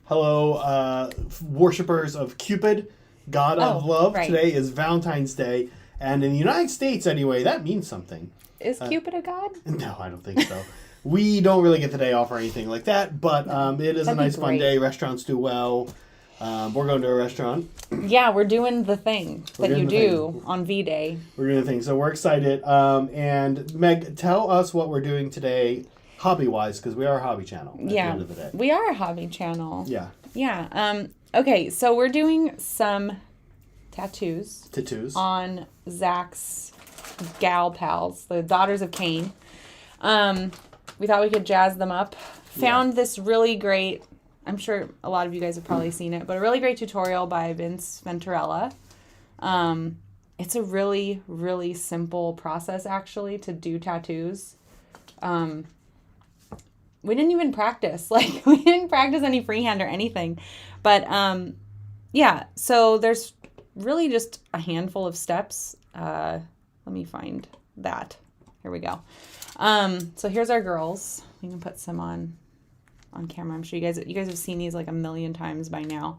Hello, worshippers of Cupid, god of love. Right. Today is Valentine's Day, and in the United States, anyway, that means something. Is Cupid a god? No, I don't think so. We don't really get the day off or anything like that, but it is a nice, fun day. Restaurants do well. We're going to a restaurant. Yeah, we're doing the thing that you do on V-Day. We're doing the thing, so we're excited. And Meg, tell us what we're doing today, hobby-wise, because we are a hobby channel at the end of the day. We are a hobby channel. Yeah. Yeah. Okay, so we're doing some tattoos. On Zach's gal pals, the daughters of Khaine. We thought we could jazz them up. Found this really great, I'm sure a lot of you guys have probably seen it, but a really great tutorial by Vince Venturella. It's a really, really simple process, actually, to do tattoos. We didn't even practice. We didn't practice any freehand or anything. But, yeah, so there's really just a handful of steps. Let me find that. Here we go. So here's our girls. We can put some on camera. I'm sure you guys have seen these like a million times by now.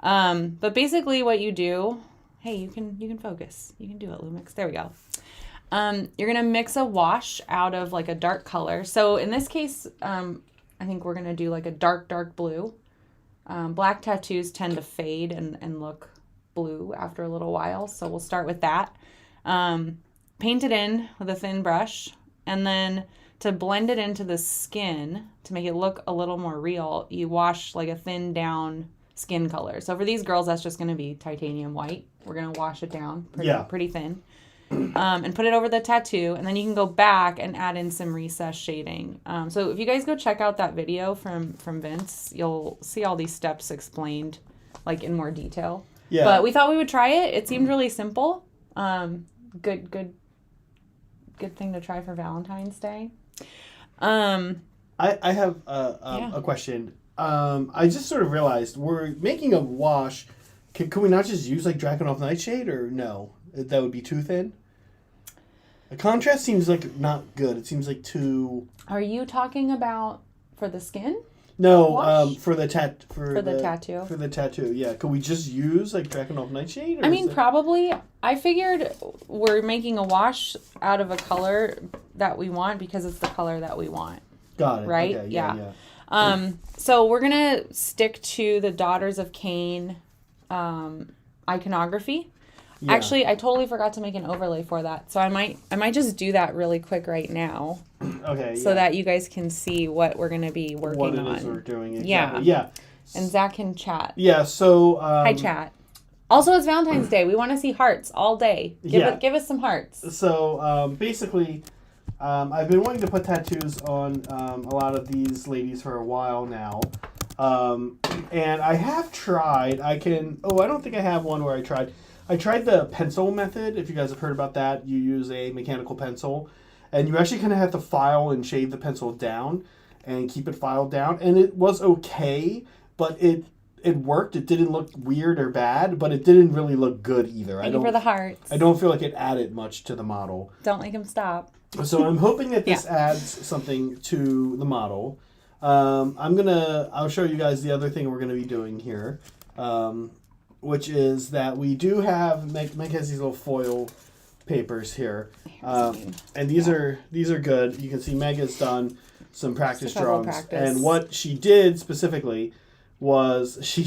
But basically what you do, hey, you can focus. You can do it, Lumix. There we go. You're going to mix a wash out of like a dark color. So in this case, I think we're going to do like a dark blue. Black tattoos tend to fade and look blue after a little while. So we'll start with that. Paint it in with a thin brush, and then to blend it into the skin, to make it look a little more real, you wash like a thin down skin color. So for these girls, that's just going to be titanium white. We're going to wash it down pretty thin. And put it over the tattoo, and then you can go back and add in some recess shading. So if you guys go check out that video from Vince, you'll see all these steps explained like in more detail. Yeah. But we thought we would try it. It seemed really simple. Good thing to try for Valentine's Day. I have a question. I just sort of realized we're making a wash. Can we not just use like Drakenhof Nightshade, or no? That would be too thin? The contrast seems like not good. It seems like too... Are you talking about for the skin? No, for the tattoo. For the tattoo, yeah. Could we just use like Drakenhof Nightshade? I mean, probably. I figured we're making a wash out of a color that we want because it's the color that we want. Got it. Right? Okay, yeah. So we're going to stick to the Daughters of Khaine iconography. Yeah. Actually, I totally forgot to make an overlay for that. So I might just do that really quick right now. Okay. So that you guys can see what we're going to be working on. What it is we're doing. Exactly. Yeah. And Zach can chat. Yeah, so... Hi, chat. Also, it's Valentine's Day. We want to see hearts all day. Give us some hearts. So, basically, I've been wanting to put tattoos on a lot of these ladies for a while now. And I have tried. I don't think I have one where I tried the pencil method. If you guys have heard about that, you use a mechanical pencil, and you actually kind of have to file and shave the pencil down and keep it filed down. And it was okay, but it worked. It didn't look weird or bad, but it didn't really look good either. Thank you for the hearts. I don't feel like it added much to the model. Don't make him stop. So I'm hoping that this adds something to the model. I'll show you guys the other thing we're going to be doing here. Which is that we do have Meg has these little foil papers here, and these are good. You can see Meg has done some practice drawings, and what she did specifically was she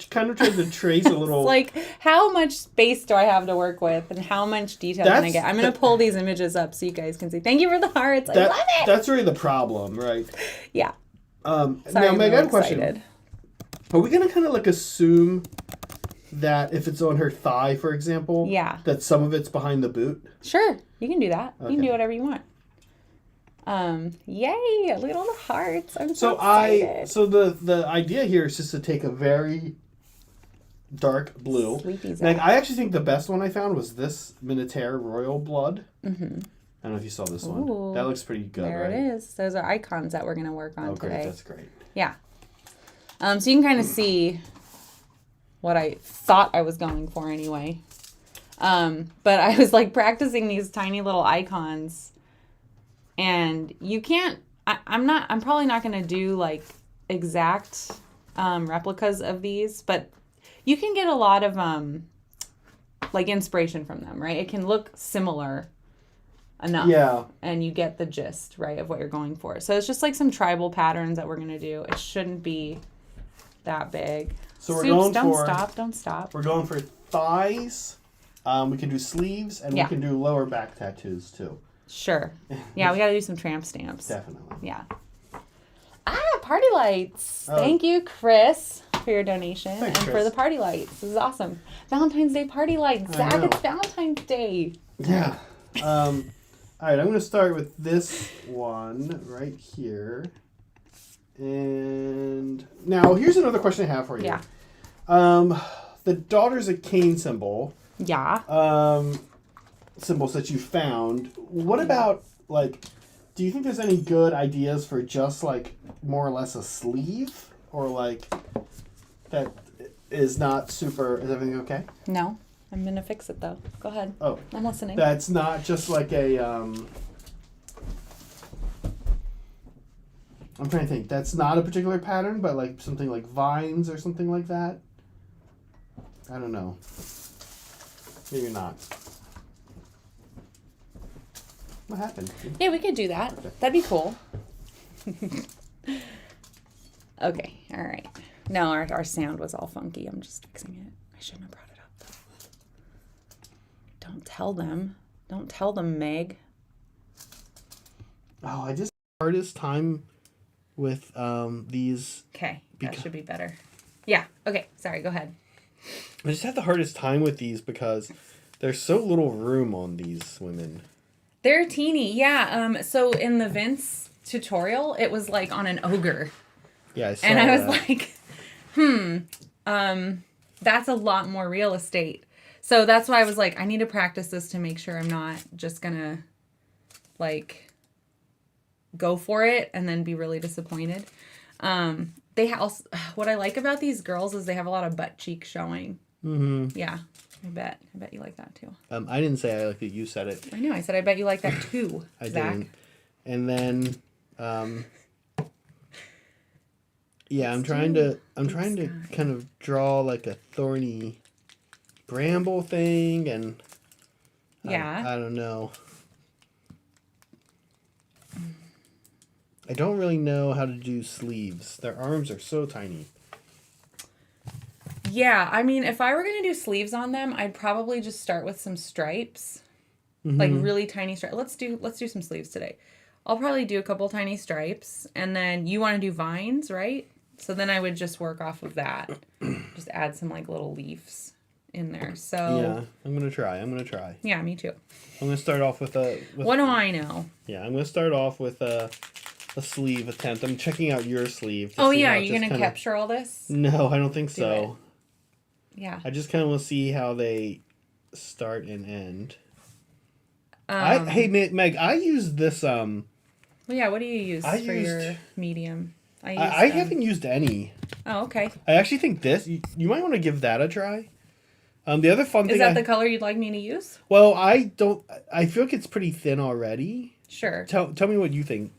kind of tried to trace a little. It's like, how much space do I have to work with, and how much detail can I get? I'm going to pull these images up so you guys can see. Thank you for the hearts. I love it. That's really the problem, right? Yeah. Sorry, now, Meg, I have a question. Are we going to kind of like assume that if it's on her thigh, for example, that some of it's behind the boot? Sure, you can do that. Okay. You can do whatever you want. Yay! Look at all the hearts. I'm so excited. So the idea here is just to take a very dark blue. Like, I actually think the best one I found was this Minotaur Royal Blood. Mm-hmm. I don't know if you saw this one. That looks pretty good, there right? There it is. Those are icons that we're going to work on today. Great. That's great. Yeah. So you can kind of see what I thought I was going for anyway. But I was like practicing these tiny little icons, and you can't, I'm probably not going to do like exact replicas of these, but you can get a lot of like inspiration from them, right? It can look similar enough. Yeah. And you get the gist, right, of what you're going for. So it's just like some tribal patterns that we're going to do. It shouldn't be that big. So we're going don't for... Don't stop. We're going for thighs. We can do sleeves, and we can do lower back tattoos, too. Sure. Yeah, we got to do some tramp stamps. Definitely. Yeah. Party lights. Oh. Thank you, Chris, for your donation. Thanks, and Chris. for the party lights. This is awesome. Valentine's Day party lights. Zach, it's Valentine's Day. Yeah. All right, I'm going to start with this one right here. And now, here's another question I have for you. Yeah. The Daughters of Khaine symbol. Yeah. Symbols that you found. What about, like, do you think there's any good ideas for just, like, more or less a sleeve? Or, like, that is not super... Is everything okay? No. I'm going to fix it, though. Go ahead. Oh. I'm listening. That's not just like a... I'm trying to think. That's not a particular pattern, but, like, something like vines or something like that? I don't know. Maybe not. What happened? Yeah, we could do that. That'd be cool. Okay, all right. No, our sound was all funky. I'm just fixing it. I shouldn't have brought it up. Don't tell them. Don't tell them, Meg. Oh, I just had the hardest time with these. Okay, that should be better. Yeah, okay. Sorry, go ahead. I just had the hardest time with these because there's so little room on these women. They're teeny, yeah. So in the Vince tutorial, it was like on an ogre. Yeah, I saw and I was that. like, that's a lot more real estate. So that's why I was like, I need to practice this to make sure I'm not just gonna like go for it and then be really disappointed. They also, what I like about these girls is they have a lot of butt cheek showing. Mm-hmm. Yeah, I bet you like that too. I didn't say I like it. You said it. I know. I said I bet you like that too. I Zach. didn't. And then, yeah, I'm trying to kind of draw like a thorny bramble thing, and yeah, I don't know. I don't really know how to do sleeves. Their arms are so tiny. Yeah, I mean, if I were going to do sleeves on them, I'd probably just start with some stripes. Mm-hmm. Like really tiny stripes. Let's do some sleeves today. I'll probably do a couple tiny stripes, and then you want to do vines, right? So then I would just work off of that. Just add some like little leaves in there. So yeah, I'm gonna try. Yeah, me too. I'm gonna start off with a. What do I know? Yeah, I'm gonna start off with a sleeve attempt. I'm checking out your sleeve. Oh yeah, are you gonna capture all this? No, I don't think so. Yeah. I just kind of want to see how they start and end. Hey Meg, I use this. Well, yeah. What do you use for your medium? I haven't used any. Oh, okay. I actually think this. You might want to give that a try. The other fun thing. Is that the color you'd like me to use? Well, I don't. I feel like it's pretty thin already. Sure. Tell me what you think.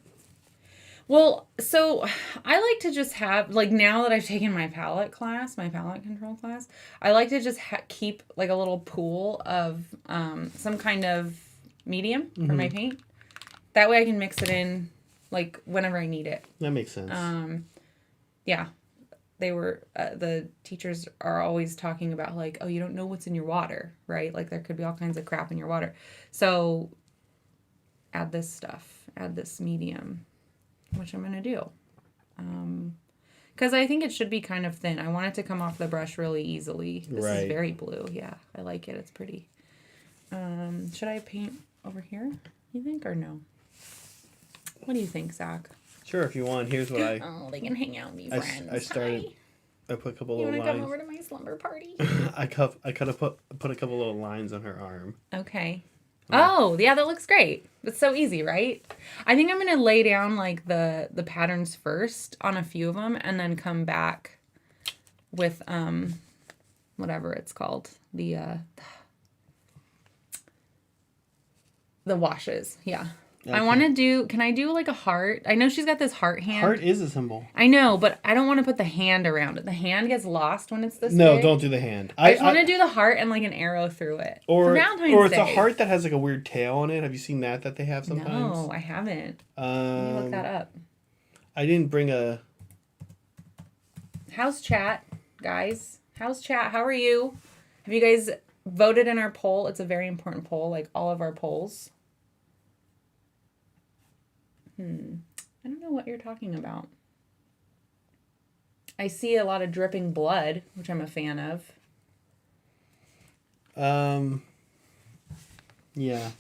Well, so I like to just have, like, now that I've taken my palette control class, I like to just keep, like, a little pool of some kind of medium for my paint. That way I can mix it in, like, whenever I need it. That makes sense. Yeah. The teachers are always talking about, like, oh, you don't know what's in your water, right? Like, there could be all kinds of crap in your water. So add this stuff. Add this medium. Which I'm going to do. Because I think it should be kind of thin. I want it to come off the brush really easily. This is very blue. Yeah, I like it. It's pretty. Should I paint over here, you think, or no? What do you think, Zach? Sure, if you want. Here's what I... Oh, they can hang out and be friends. I put a couple little lines. You want to come over to my slumber party? I put a couple little lines on her arm. Okay. Oh, yeah, that looks great. It's so easy, right? I think I'm going to lay down, like, the patterns first on a few of them and then come back with, whatever it's called. The washes. Yeah. I want to do, can I do like a heart? I know she's got this heart hand. Heart is a symbol. I know, but I don't want to put the hand around it. The hand gets lost when it's this No, big. don't do the hand. I just want to do the heart and like an arrow through it. For Valentine's Day. Or it's a heart that has like a weird tail on it. Have you seen that they have sometimes? No, I haven't. Let me look that up. I didn't bring a... How's chat, guys? How's chat? How are you? Have you guys voted in our poll? It's a very important poll, like all of our polls. I don't know what you're talking about. I see a lot of dripping blood, which I'm a fan of. Yeah.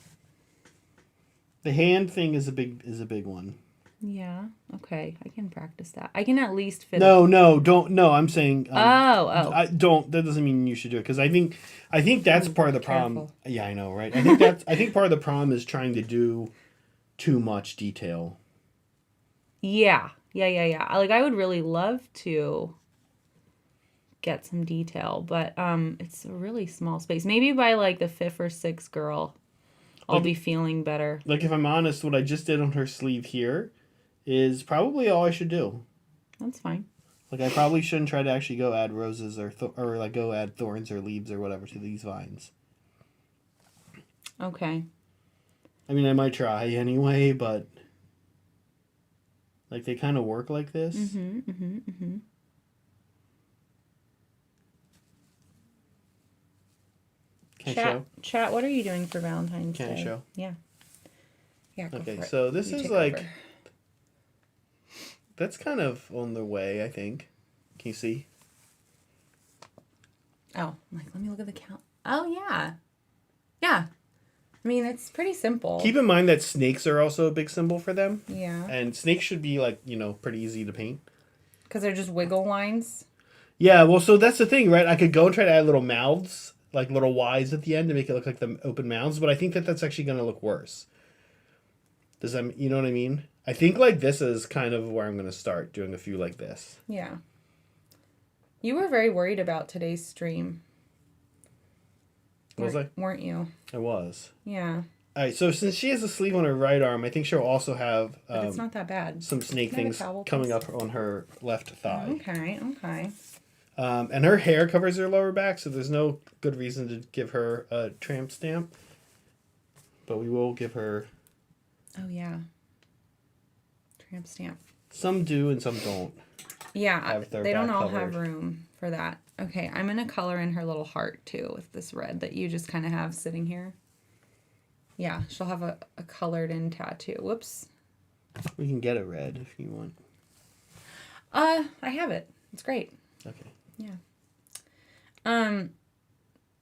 The hand thing is a big one. Yeah. Okay. I can practice that. I can at least fit. No, don't. No, I'm saying. I don't. That doesn't mean you should do it because I think that's part of the problem. Careful. Yeah, I know, right? I think part of the problem is trying to do too much detail. Yeah. Like I would really love to get some detail, but it's a really small space. Maybe by like the 5th or 6th girl, I'll be feeling better. Like if I'm honest, what I just did on her sleeve here is probably all I should do. That's fine. Like I probably shouldn't try to actually go add roses or like go add thorns or leaves or whatever to these vines. Okay. I mean, I might try anyway, but like they kind of work like this. Chat, what are you doing for Valentine's Day? Can I show? Yeah. Yeah, go Okay, for it. so this You is take like... over. That's kind of on the way, I think. Can you see? Oh, like, let me look at the count. Oh, yeah. Yeah. I mean, it's pretty simple. Keep in mind that snakes are also a big symbol for them. Yeah. And snakes should be, like, pretty easy to paint. Because they're just wiggle lines? Yeah, well, so that's the thing, right? I could go and try to add little mouths, like little Ys at the end to make it look like the open mouths, but I think that that's actually going to look worse. Does that, you know what I mean? I think like this is kind of where I'm going to start doing a few like this. Yeah. You were very worried about today's stream. Was I? Weren't you? I was. Yeah. All right, so since she has a sleeve on her right arm, I think she'll also have But it's not that bad. some snake things coming up on her left thigh. Okay. And her hair covers her lower back, so there's no good reason to give her a tramp stamp. But we will give her... Oh, yeah. Tramp stamp. Some do and some don't. Yeah, they don't all covered. have room for that. Okay, I'm going to color in her little heart, too, with this red that you just kind of have sitting here. Yeah, she'll have a colored-in tattoo. Whoops. We can get it red if you want. I have it. It's great. Okay. Yeah.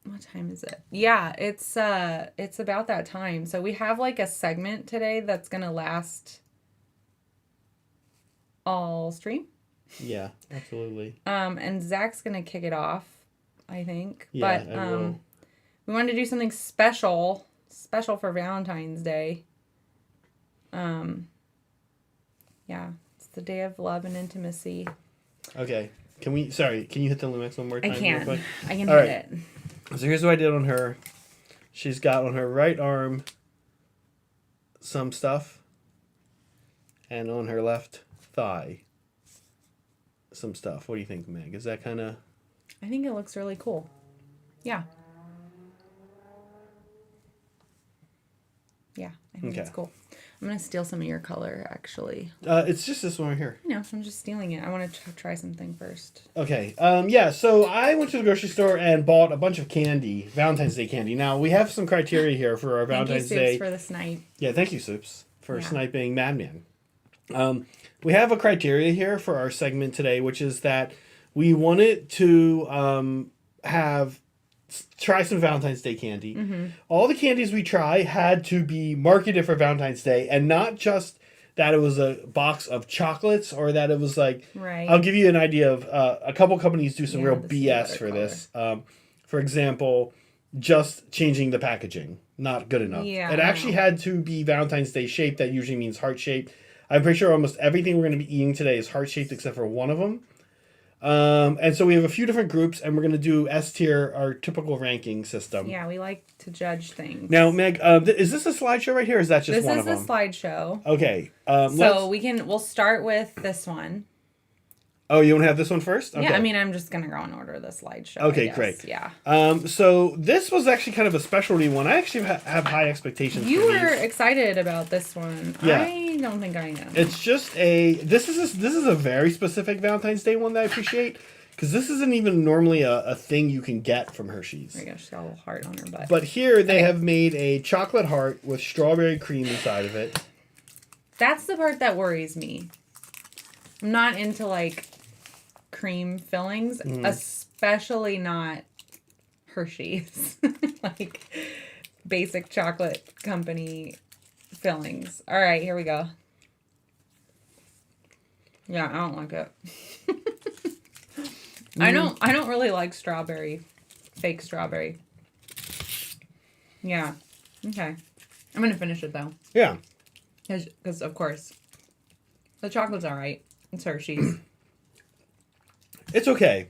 What time is it? Yeah, it's about that time. So we have like a segment today that's gonna last all stream. Yeah, absolutely. And Zach's gonna kick it off, I think. Yeah, but I will. we wanted to do something special for Valentine's Day. Yeah, it's the day of love and intimacy. Okay. Can you hit the Lumix one more time? I can. Real quick? I can All hit right. it. So here's what I did on her. She's got on her right arm some stuff. And on her left thigh some stuff. What do you think, Meg? Is that kind of... I think it looks really cool. Yeah. Yeah, I think it's cool. I'm going to steal some of your color, actually. It's just this one right here. No, I'm just stealing it. I want to try something first. Okay. Yeah, so I went to the grocery store and bought a bunch of candy, Valentine's Day candy. Now, we have some criteria here for our Valentine's Thank you, Soups, Day. for the snipe. Yeah, thank you, Soups, for sniping Madman. We have a criteria here for our segment today, which is that we wanted to try some Valentine's Day candy. Mm-hmm. All the candies we try had to be marketed for Valentine's Day, and not just that it was a box of chocolates or that it was like... Right. I'll give you an idea of a couple companies do some real this is BS for this. For example, just changing the packaging. Not good enough. Yeah, it actually had to be Valentine's Day shaped. That usually means heart-shaped. I'm pretty sure almost everything we're going to be eating today is heart-shaped except for one of them. And so we have a few different groups, and we're going to do S tier, our typical ranking system. Yeah, we like to judge things. Now, Meg, is this a slideshow right here, or is that just one of them? This is a slideshow. Okay. So we'll start with this one. Oh, you want to have this one first? Okay. Yeah, I mean, I'm just going to go in order of the slideshow. Okay, great. Yeah. So this was actually kind of a specialty one. I actually have high expectations You for were these. excited about this one. Yeah. I don't think I am. It's just this is a very specific Valentine's Day one that I appreciate, because this isn't even normally a thing you can get from Hershey's. There you go. She's got a little heart on her butt. But here they have made a chocolate heart with strawberry cream inside of it. That's the part that worries me. I'm not into, like, cream fillings, especially not Hershey's. Like, basic chocolate company fillings. All right, here we go. Yeah, I don't like it. I don't really like strawberry, fake strawberry. Yeah. Okay. I'm gonna finish it though. Yeah. Because of course, the chocolate's all right. It's Hershey's. It's okay.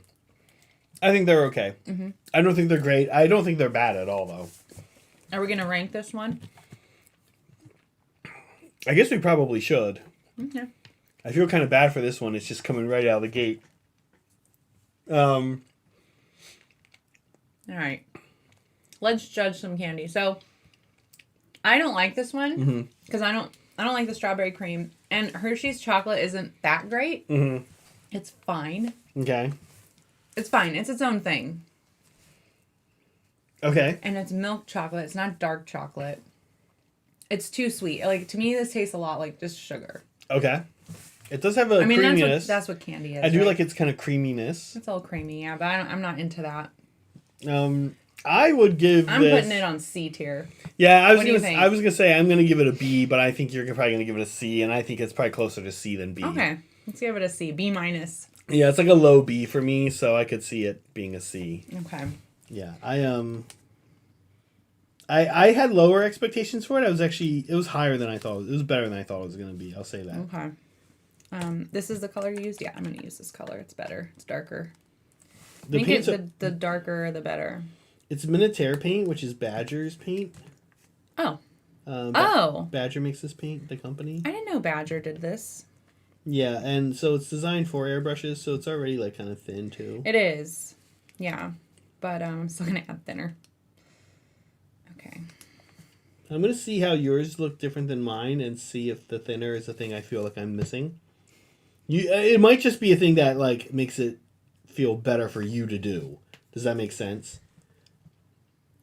I think they're okay. Mm-hmm. I don't think they're great. I don't think they're bad at all, though. Are we gonna rank this one? I guess we probably should. Okay. I feel kind of bad for this one. It's just coming right out of the gate. All right. Let's judge some candy. So, I don't like this one because I don't like the strawberry cream, and Hershey's chocolate isn't that great. Mm-hmm. It's fine. Okay. It's fine. It's its own thing. Okay. And it's milk chocolate. It's not dark chocolate. It's too sweet. Like, to me, this tastes a lot like just sugar. Okay. It does have a creaminess. That's what candy is. I do right? like its kind of creaminess. It's all creamy, yeah, but I'm not into that. I would give I'm this... putting it on C tier. Yeah, I was What do you think? gonna say I'm gonna give it a B, but I think you're probably gonna give it a C, and I think it's probably closer to C than B. Okay, let's give it a C. B minus. Yeah, it's like a low B for me, so I could see it being a C. Okay. Yeah, I had lower expectations for it. It was higher than I thought. It was better than I thought it was gonna be. I'll say that. Okay. This is the color you used? Yeah, I'm gonna use this color. It's better. It's darker. The darker, the better. It's Minotaur paint, which is Badger's paint. Oh. Oh. Badger makes this paint, the company. I didn't know Badger did this. Yeah, and so it's designed for airbrushes, so it's already like kind of thin too. It is. Yeah. But I'm still gonna add thinner. Okay. I'm gonna see how yours look different than mine and see if the thinner is the thing I feel like I'm missing. It might just be a thing that like makes it feel better for you to do. Does that make sense?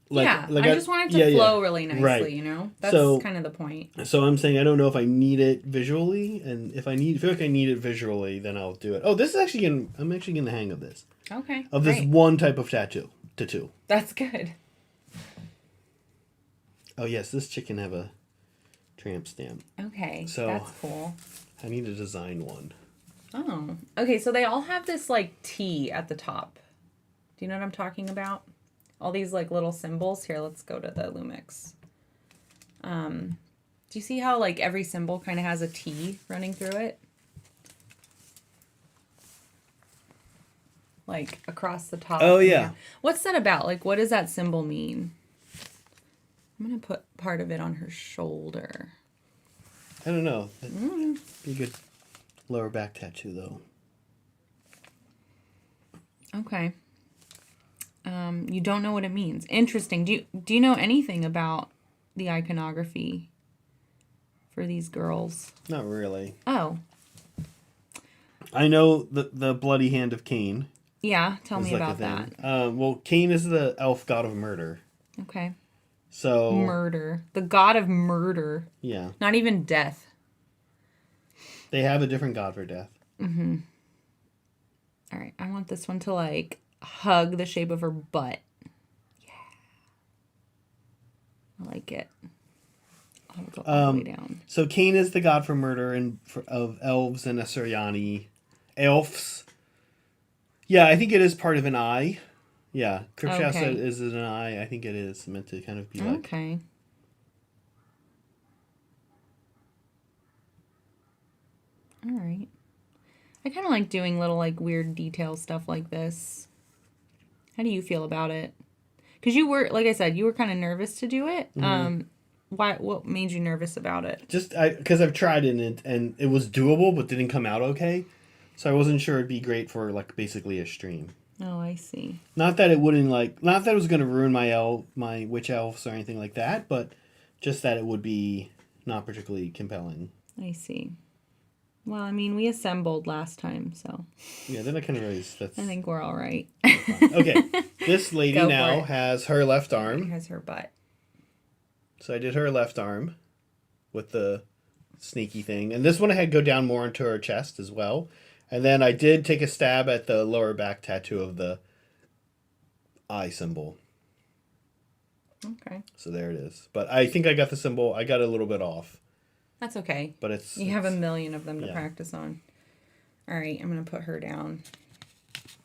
I just want it to flow really nicely, right. You know? That's kind of the point. So I'm saying I don't know if I need it visually, and if I feel like I need it visually, then I'll do it. Oh, this is I'm actually getting the hang of this. Okay. Of this one type of tattoo. That's good. Oh yes, this chick can have a tramp stamp. Okay, so that's cool. I need to design one. Oh, okay. So they all have this like T at the top. Do you know what I'm talking about? All these like little symbols. Here, let's go to the Lumix. Do you see how like every symbol kind of has a T running through it? Like across the top. Oh yeah. What's that about? Like, what does that symbol mean? I'm gonna put part of it on her shoulder. I don't know. That'd be a good lower back tattoo though. Okay. You don't know what it means. Interesting. Do you know anything about the iconography for these girls? Not really. Oh. I know the bloody hand of Khaine. Yeah, tell me about that. Well, Khaine is the elf god of murder. Okay. So murder. The god of murder. Yeah. Not even death. They have a different god for death. Mm-hmm. All right. I want this one to like hug the shape of her butt. Yeah. I like it. I'll go all the way down. So Khaine is the god for murder and of elves and Asuryani. Elves. Yeah, I think it is part of an eye. Yeah, Cripshaw said, is it an eye? I think it is meant to kind of be like... Okay. All right. I kind of like doing little like weird detail stuff like this. How do you feel about it? Because you were, like I said, you were kind of nervous to do it. What made you nervous about it? Just because I've tried it and it was doable, but didn't come out okay. So I wasn't sure it'd be great for like basically a stream. Oh, I see. Not that it wouldn't not that it was going to ruin my witch elves or anything like that, but just that it would be not particularly compelling. I see. Well, I mean, we assembled last time, so. Yeah, then I kind of realized that's. I think we're all right. Okay, this lady now has her left arm. Has her butt. So I did her left arm with the sneaky thing. And this one I had go down more into her chest as well. And then I did take a stab at the lower back tattoo of the eye symbol. Okay. So there it is. But I think I got the symbol. I got a little bit off. That's okay. But you have a million of them to practice on. All right, I'm going to put her down.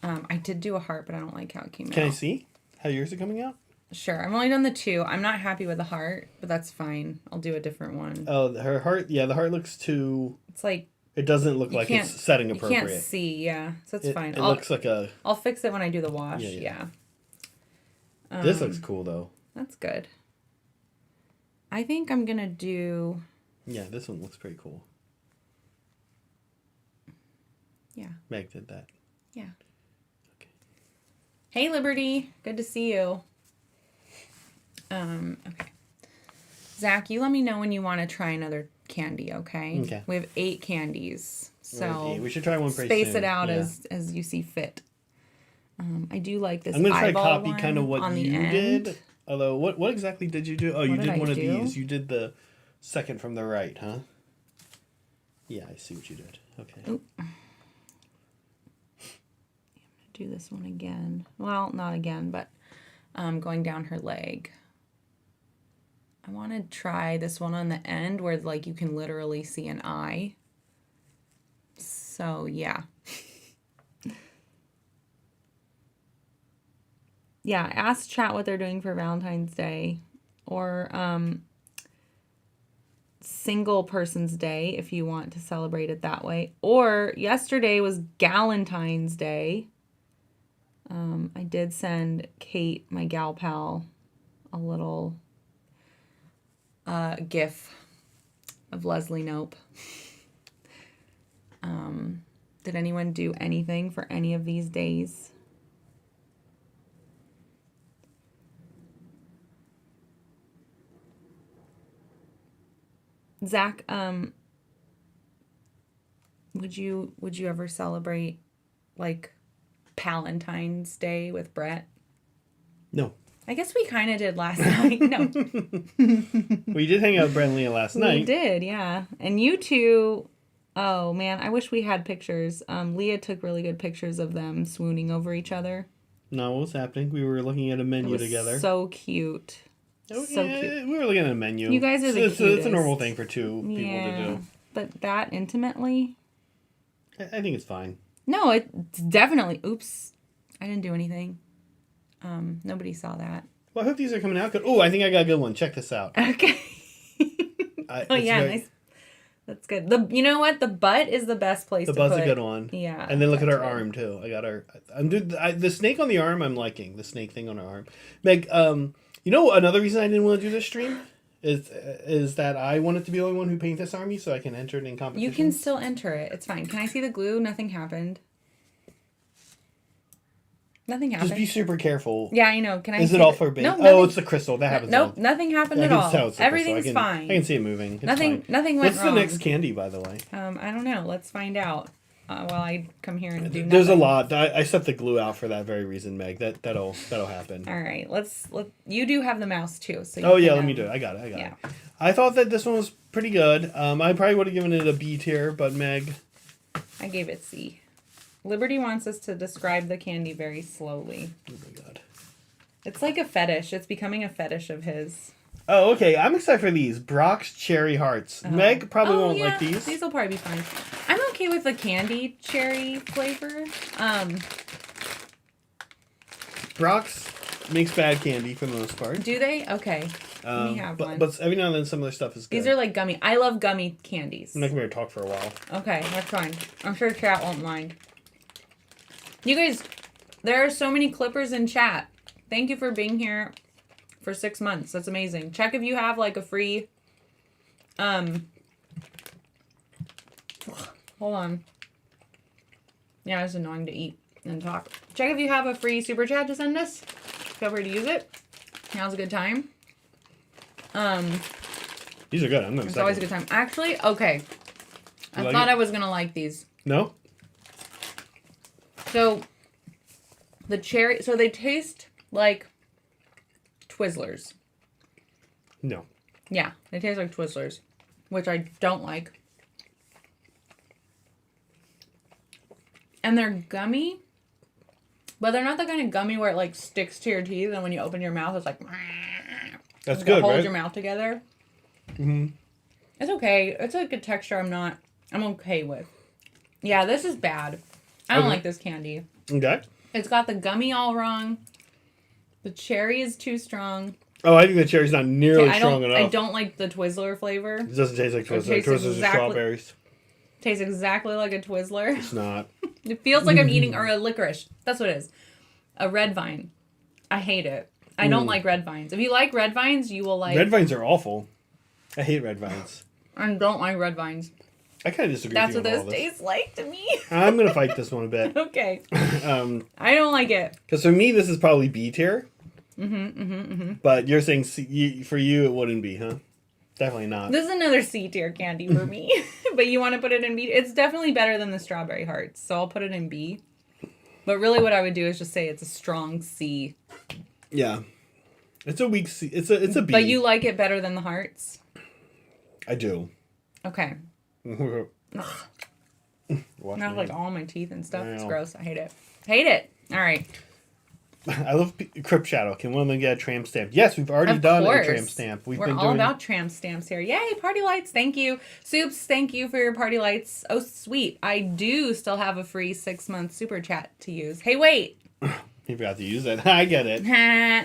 I did do a heart, but I don't like how it came out. Can I see how yours are coming out? Sure. I've only done the 2. I'm not happy with the heart, but that's fine. I'll do a different one. Oh, her heart. Yeah, the heart looks too... It's like... It doesn't look like it's setting appropriate. You can't see, yeah. So it's fine. It looks like a... I'll fix it when I do the wash, yeah. This looks cool, though. That's good. I think I'm going to do... Yeah, this one looks pretty cool. Yeah. Meg did that. Yeah. Okay. Hey, Liberty. Good to see you. Okay. Zach, you let me know when you want to try another candy, okay? Okay. We have 8 candies. So we should try one pretty space soon. it out as you see fit. I do like this. I'm going to try to eyeball copy kind of what on you did. Although, what exactly did you do? Oh, you did one of these. You did the second from the right, huh? Yeah, I see what you did. Okay. Oop. I'm going to do this one again. Well, not again, but going down her leg. I want to try this one on the end where like you can literally see an eye. So, yeah. Yeah, ask chat what they're doing for Valentine's Day or single person's day if you want to celebrate it that way. Or yesterday was Galentine's Day. I did send Kate, my gal pal, a little gif of Leslie Knope. Did anyone do anything for any of these days? Zach, would you ever celebrate like Palentine's Day with Brett? No. I guess we kind of did last night. No. We did hang out with Brett and Leah last night. We did, yeah. And you two, oh man, I wish we had pictures. Leah took really good pictures of them swooning over each other. No, what was happening? We were looking at a menu together. So cute. Oh, so yeah, cute. We were looking at a menu. You guys are the cutest. It's a normal thing for two people to do. But that intimately? I think it's fine. No, it's definitely. Oops. I didn't do anything. Nobody saw that. Well, I hope these are coming out good. Oh, I think I got a good one. Check this out. Okay. Nice. That's good. You know what? The butt is the best place to put. The butt's a good one. Yeah. And then look at her arm, too. I got her. The snake on the arm, I'm liking. The snake thing on her arm. Meg, you know another reason I didn't want to do this stream? Is that I wanted to be the only one who paint this army so I can enter it in competition. You can still enter it. It's fine. Can I see the glue? Nothing happened. Nothing happened. Just be super careful. Yeah, I know. Can I? Is it all forbidden? No, oh, it's the crystal. That happens. Nope, nothing happened at all. Everything's fine. I can see it moving. It's nothing fine. went wrong. What's the next candy, by the way? I don't know. Let's find out. While I come here and do nothing. There's a lot. I set the glue out for that very reason, Meg. That'll happen. All right. You do have the mouse too, so. Let me do it. I got it. I thought that this one was pretty good. I probably would have given it a B tier, but Meg. I gave it C. Liberty wants us to describe the candy very slowly. Oh my god. It's like a fetish. It's becoming a fetish of his. Oh, okay. I'm excited for these. Brock's Cherry Hearts. Meg probably won't like these. These will probably be fine. I'm okay with the candy cherry flavor. Brock's makes bad candy for the most part. Do they? Okay. Let me have one. But every now and then some of their stuff is good. These are like gummy. I love gummy candies. I'm not going to talk for a while. Okay, that's fine. I'm sure chat won't mind. You guys, there are so many clippers in chat. Thank you for being here for 6 months. That's amazing. Check if you have like a free... Hold on. Yeah, it's annoying to eat and talk. Check if you have a free super chat to send us. Feel free to use it. Now's a good time. These are good. I'm gonna. It's always a good time. Actually, okay. I thought I was gonna like these. No. So the cherry. So they taste like Twizzlers. No. Yeah, they taste like Twizzlers, which I don't like. And they're gummy, but they're not the kind of gummy where it like sticks to your teeth, and when you open your mouth, it's like. That's good, hold right? your mouth together. Mm-hmm. It's okay. It's a good texture. I'm okay with. Yeah, this is bad. I don't like this candy. Okay. It's got the gummy all wrong. The cherry is too strong. Oh, I think the cherry's not nearly strong enough. I don't like the Twizzler flavor. It doesn't taste like Twizzler. Twizzlers are strawberries. Tastes exactly like a Twizzler. It's not. It feels like I'm eating a licorice. That's what it is. A red vine. I hate it. I don't like red vines. If you like red vines, you will like... Red vines are awful. I hate red vines. I don't like red vines. I kind of disagree That's with what you on this all this. tastes like to me. I'm going to fight this one a bit. Okay. I don't like it. Because for me, this is probably B tier. But you're saying for you, it wouldn't be, huh? Definitely not. This is another C tier candy for me. But you want to put it in B? It's definitely better than the strawberry hearts. So I'll put it in B. But really what I would do is just say it's a strong C. Yeah. It's a weak C. It's a B. But you like it better than the hearts? I do. Okay. Watch Now me. like all my teeth and stuff. I It's know. gross. I hate it. Hate it. All right. I love Crypt Shadow. Can one of them get a tramp stamp? Yes, we've already Of done course. a tramp stamp. We're all about tramp stamps here. Yay, party lights. Thank you. Soups, thank you for your party lights. Oh, sweet. I do still have a free 6-month super chat to use. Hey, wait. He forgot to use it. I get it.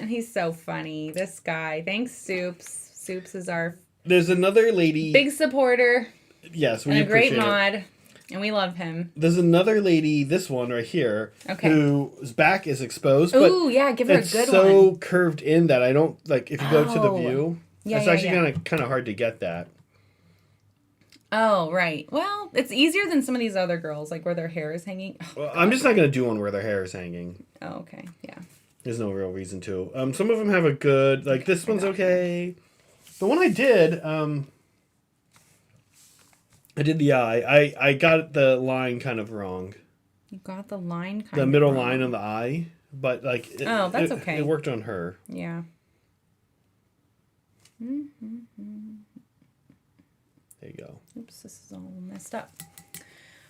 He's so funny. This guy. Thanks, Soups. Soups is our There's another lady. big supporter. Yes, we And a great appreciate mod. it. And we love him. There's another lady, this one right here, Okay. whose back is exposed. Ooh, yeah, give her a it's good so one. curved in that I don't, like, if you go to the Oh. view, Yeah, it's yeah, actually yeah. kind of hard to get that. Oh, right. Well, it's easier than some of these other girls, like where their hair is hanging. Oh, Well, I'm just not going to do one where their hair is hanging. oh, okay. Yeah. There's no real reason to. Some of them have a good, like, this one's okay. The one I did, I did the eye. I got the line kind of wrong. You got the line kind of The middle wrong. line on the eye. But, like, That's okay. It worked on her. Yeah. There you go. Oops, this is all messed up.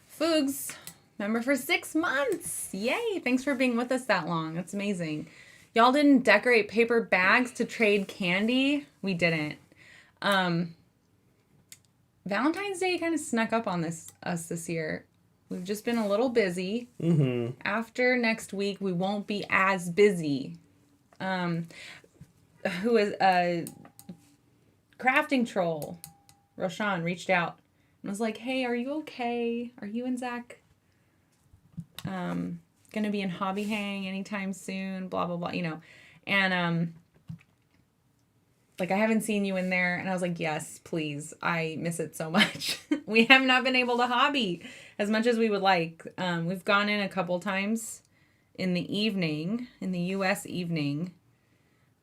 Fugs, member for 6 months. Yay. Thanks for being with us that long. That's amazing. Y'all didn't decorate paper bags to trade candy? We didn't. Valentine's Day kind of snuck up on us this year. We've just been a little busy. Mm-hmm. After next week, we won't be as busy. Who is a crafting troll? Roshan reached out and was like, "Hey, are you okay? Are you and Zach gonna be in Hobby Hang anytime soon? Blah blah blah, you know." And like, I haven't seen you in there. And I was like, yes, please. I miss it so much. We have not been able to hobby as much as we would like. We've gone in a couple times in the evening, in the U.S. evening.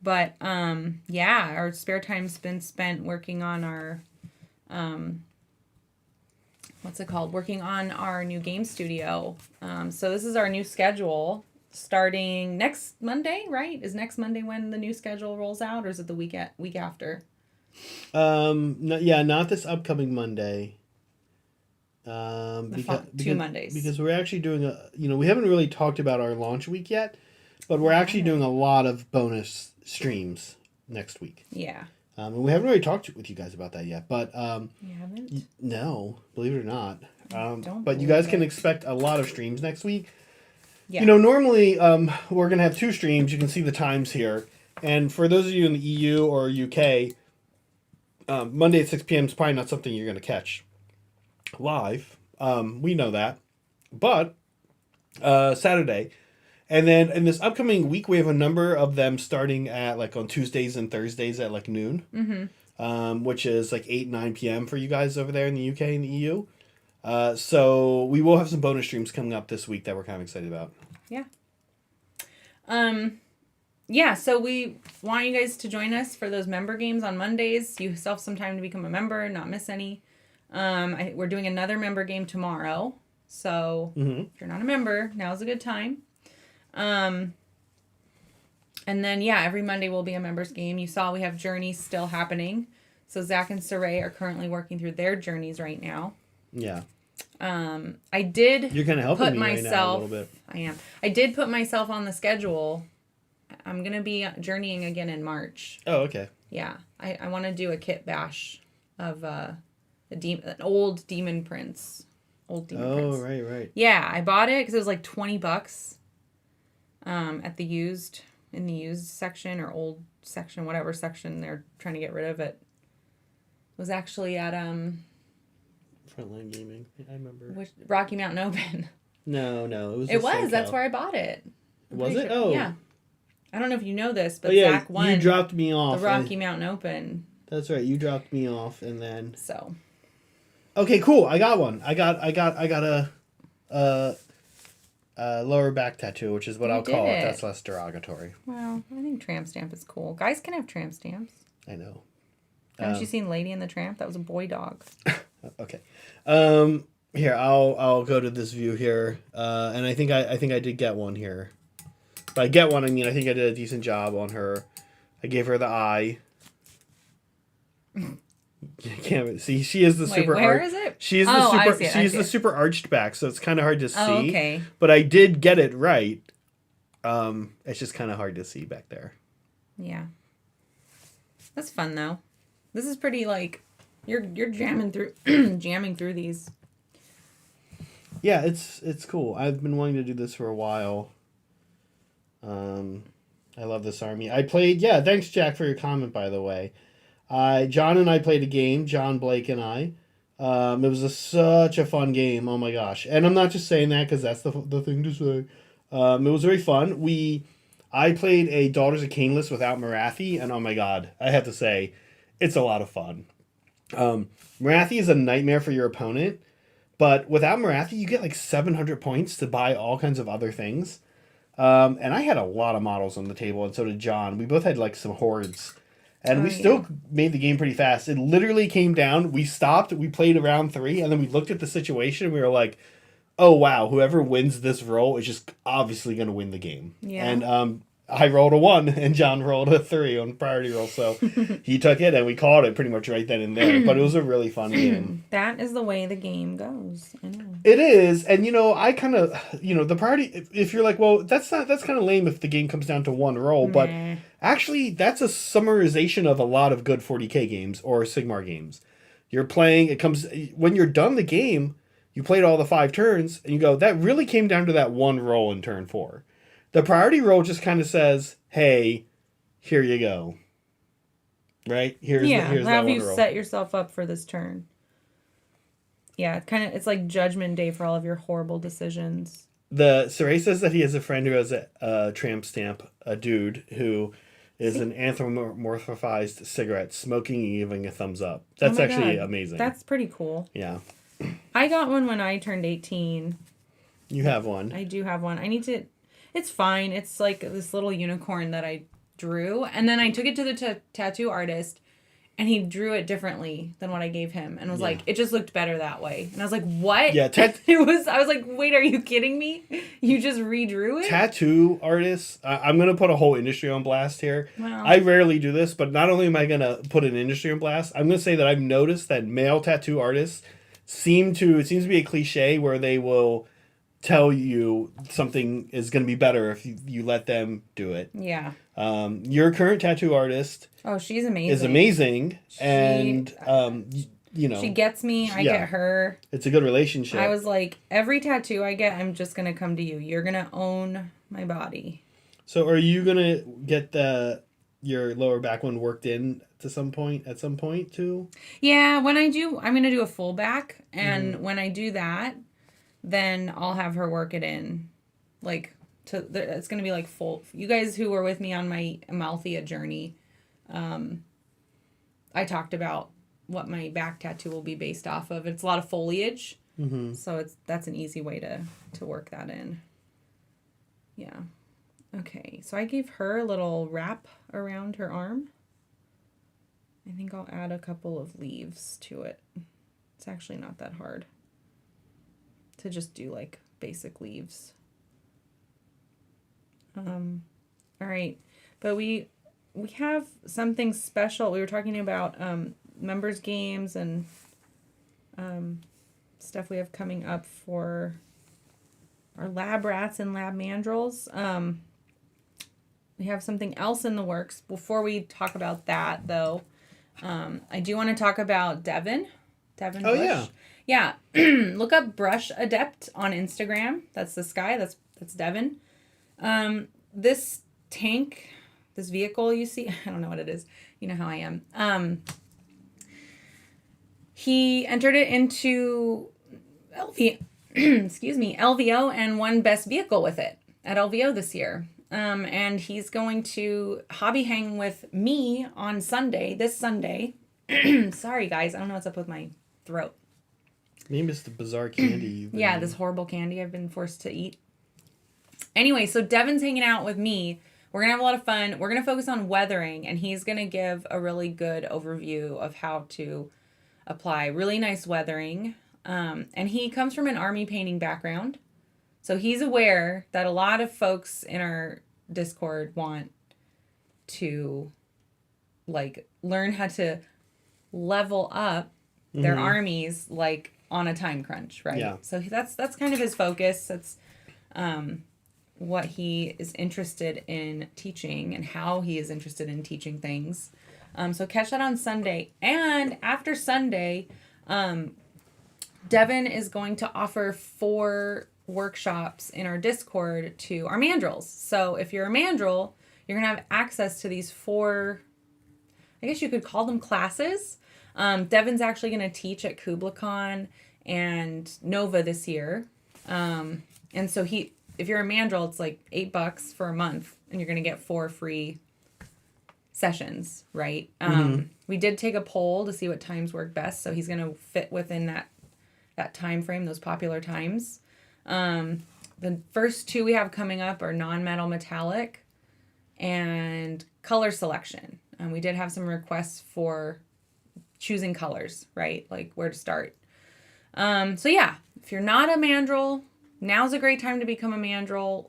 But, yeah, our spare time's been spent working on our, what's it called? Working on our new game studio. So this is our new schedule. Starting next Monday, right? Is next Monday when the new schedule rolls out, or is it the week after? Not this upcoming Monday. Two Mondays. Because we're actually doing we haven't really talked about our launch week yet, but we're actually doing a lot of bonus streams next week. Yeah. And we haven't really talked with you guys about that yet, but You haven't? no, believe it or not. Don't But you guys believe can it. expect a lot of streams next week. Yeah. You know, normally we're going to have 2 streams. You can see the times here. And for those of you in the EU or UK, Monday at 6 p.m. is probably not something you're going to catch live. We know that. But Saturday. And then in this upcoming week, we have a number of them starting at like on Tuesdays and Thursdays at like noon. Which is like 8, 9 p.m. for you guys over there in the UK and the EU. So we will have some bonus streams coming up this week that we're kind of excited about. Yeah. Yeah, so we want you guys to join us for those member games on Mondays. You still have some time to become a member, not miss any. We're doing another member game tomorrow. So if you're not a member, now's a good time. And then, yeah, every Monday will be a members game. You saw we have journeys still happening. So Zach and Saray are currently working through their journeys right now. Yeah. I did You're kind of helping put me myself, right now a little bit. I am. I did put myself on the schedule. I'm going to be journeying again in March. Oh, okay. Yeah. I want to do a kit bash of an old Demon Prince. Old Demon Prince. Oh, right. Yeah, I bought it because it was like $20 at the used section or old section, whatever section they're trying to get rid of it. It was actually at Frontline Gaming. I remember. Rocky Mountain Open. No, it was. That's where I bought it. Was it? Oh, yeah. I don't know if you know this, but yeah, Zach won. You dropped me off. The Rocky Mountain Open. That's right. You dropped me off, and then. So. Okay, cool. I got one. I got a lower back tattoo, which is what I'll call it. That's less derogatory. Well, I think tramp stamp is cool. Guys can have tramp stamps. I know. Haven't you seen Lady and the Tramp? That was a boy dog. Okay. Here, I'll go to this view here, and I think I did get one here. By get one, I mean I think I did a decent job on her. I gave her the eye. You can't see. She is the super. Where is it? She is the super. She's the super arched back, so it's kind of hard to see. Oh, okay. But I did get it right. It's just kind of hard to see back there. Yeah. That's fun though. This is pretty like you're jamming through jamming through these. Yeah, it's cool. I've been wanting to do this for a while. I love this army. I played. Yeah, thanks Jack for your comment, by the way. John and I played a game. John, Blake, and I. It was such a fun game. Oh my gosh! And I'm not just saying that because that's the thing to say. It was very fun. I played a Daughters of Khaine list without Marathi, and oh my god, I have to say, it's a lot of fun. Marathi is a nightmare for your opponent, but without Marathi, you get like 700 points to buy all kinds of other things. And I had a lot of models on the table, and so did John. We both had like some hordes. And we still made the game pretty fast. It literally came down. We stopped. We played round 3. And then we looked at the situation. And we were like, oh, wow. Whoever wins this roll is just obviously going to win the game. Yeah. And I rolled a 1 and John rolled a 3 on priority roll. So he took it and we called it pretty much right then and there. But it was a really fun game. That is the way the game goes. I know. It is. And, I kind of, the priority, if you're like, well, that's kind of lame if the game comes down to 1 roll. But actually, that's a summarization of a lot of good 40K games or Sigmar games. You're playing, when you're done the game, you played all the 5 turns, and you go, that really came down to that 1 roll in turn 4. The priority roll just kind of says, hey, here you go. Right? Here's that 1 roll. Have you set yourself up for this turn? Yeah, it's like Judgment Day for all of your horrible decisions. Saray says that he has a friend who has a tramp stamp, a dude who is an anthropomorphized cigarette, smoking and giving a thumbs up. That's actually amazing. That's pretty cool. Yeah. I got one when I turned 18. You have one. I do have one. It's fine. It's like this little unicorn that I drew. And then I took it to the tattoo artist, and he drew it differently than what I gave him. And was like, it just looked better that way. And I was like, what? Yeah. I was like, wait, are you kidding me? You just redrew it? Tattoo artists, I'm going to put a whole industry on blast here. Wow. I rarely do this, but not only am I going to put an industry on blast, I'm going to say that I've noticed that male tattoo artists it seems to be a cliche where they will tell you something is going to be better if you let them do it. Yeah. Your current tattoo artist she's amazing. is amazing. And She gets me, I Yeah. get her. It's a good relationship. I was like, every tattoo I get, I'm just going to come to you. You're going to own my body. So are you going to get your lower back one worked in at some point too? Yeah, when I do, I'm going to do a full back. And when I do that, then I'll have her work it in. Like, it's going to be like full. You guys who were with me on my Amalthea journey, I talked about what my back tattoo will be based off of. It's a lot of foliage. So that's an easy way to work that in. Yeah. Okay, so I gave her a little wrap around her arm. I think I'll add a couple of leaves to it. It's actually not that hard to just do like basic leaves. All right, but we have something special. We were talking about members games and stuff we have coming up for our lab rats and lab mandrills. We have something else in the works. Before we talk about that, though, I do want to talk about Devin. Devin Bush. Yeah. Yeah. Look up Brush Adept on Instagram. That's this guy. That's Devin. This tank, this vehicle you see, I don't know what it is. You know how I am. He entered it into LVO and won best vehicle with it at LVO this year. And he's going to hobby hang with me on this Sunday. Sorry, guys. I don't know what's up with my throat. Maybe it's the bizarre candy you've been eating. This horrible candy I've been forced to eat. Anyway, so Devin's hanging out with me. We're going to have a lot of fun. We're going to focus on weathering, and he's going to give a really good overview of how to apply really nice weathering. And he comes from an army painting background. So he's aware that a lot of folks in our Discord want to like learn how to level up their armies like on a time crunch, right? Yeah. So that's kind of his focus. That's what he is interested in teaching and how he is interested in teaching things. So catch that on Sunday. And after Sunday, Devin is going to offer 4 workshops in our Discord to our mandrels. So if you're a mandrel, you're going to have access to these 4, I guess you could call them classes. Devin's actually going to teach at KublaCon and Nova this year. And so if you're a mandrel, it's like $8 for a month and you're going to get 4 free sessions, right? We did take a poll to see what times work best. So he's going to fit within that time frame, those popular times. The first 2 we have coming up are non-metal metallic and color selection. We did have some requests for choosing colors, right? Like where to start. So yeah, if you're not a mandrel, now's a great time to become a mandrel.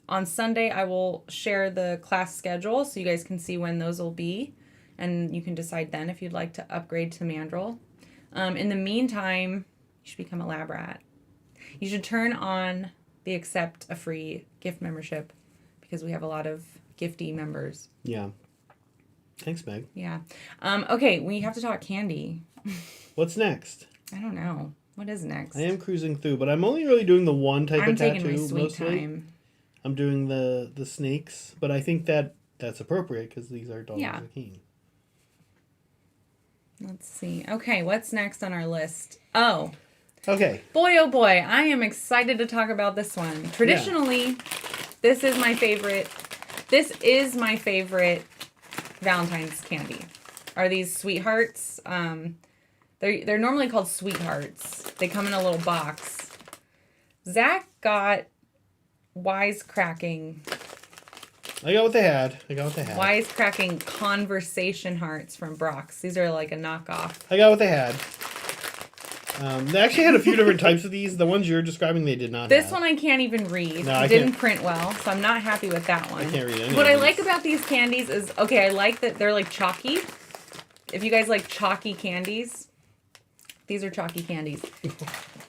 On Sunday, I will share the class schedule so you guys can see when those will be. And you can decide then if you'd like to upgrade to mandrel. In the meantime, you should become a lab rat. You should turn on the accept a free gift membership because we have a lot of gifty members. Yeah. Thanks, Meg. Yeah. Okay, we have to talk candy. What's next? I don't know. What is next? I am cruising through, but I'm only really doing the one type of tattoo. I'm taking my sweet mostly. time. I'm doing the snakes, but I think that's appropriate because these are dogs of Khaine. Let's see. Okay, what's next on our list? Oh. Okay. Boy, oh boy, I am excited to talk about this one. Traditionally, this is my favorite. This is my favorite Valentine's candy. Are these sweethearts? They're normally called sweethearts. They come in a little box. Zach got wisecracking. I got what they had. Wisecracking conversation hearts from Brock's. These are like a knockoff. I got what they had. They actually had a few different types of these. The ones you're describing, they did not This have. one I can't even read. No, it didn't print well, so I'm not happy with that one. I can't read any What of I these. like about these candies is, okay, I like that they're like chalky. If you guys like chalky candies, these are chalky candies.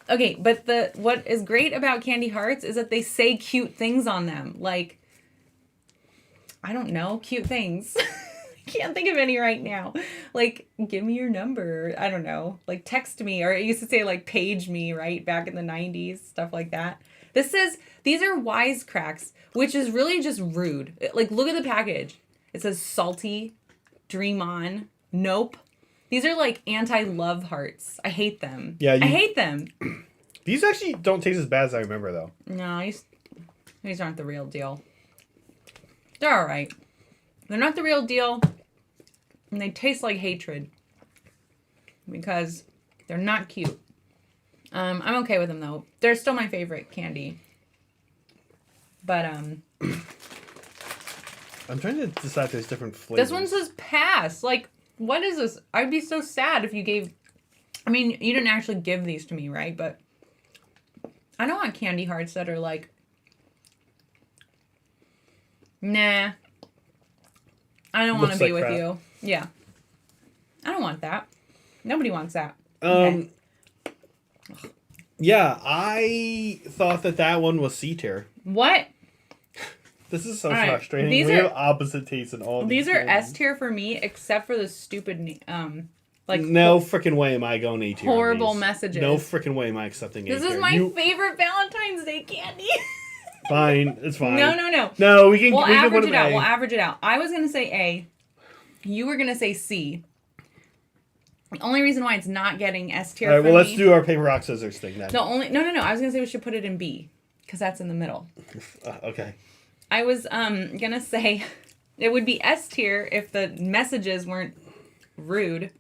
Okay, but what is great about candy hearts is that they say cute things on them. Like, I don't know, cute things. can't think of any right now. Like, give me your number. I don't know. Like, text me. Or it used to say, like, page me, right? Back in the 90s. Stuff like that. This says, these are wisecracks, which is really just rude. Like, look at the package. It says salty, dream on, nope. These are, like, anti-love hearts. I hate them. Yeah, I hate them. These actually don't taste as bad as I remember, though. No, these aren't the real deal. They're all right. They're not the real deal, and they taste like hatred because they're not cute. I'm okay with them, though. They're still my favorite candy. But, I'm trying to decide if there's different flavors. This one says pass. Like, what is this? I'd be so sad if you gave... I mean, you didn't actually give these to me, right? But I don't want candy hearts that are like... Nah. I don't want to be with you. Yeah. I don't want that. Nobody wants that. Okay. Yeah, I thought that one was C tier. What? This is so right. frustrating. These we are- have opposite tastes in all these. These are candies. S tier for me, except for the stupid, like... No freaking way am I going A tier. Horrible messages. No freaking way am I accepting A tier. This is my favorite Valentine's Day candy. Fine, it's fine. No. No, we can. We'll we can average put it out. A. We'll average it out. I was going to say A. You were going to say C. The only reason why it's not getting S tier All right, for well, me... let's do our paper, rock, scissors thing then. No. I was going to say we should put it in B. Because that's in the middle. Okay. I was going to say it would be S tier if the messages weren't rude.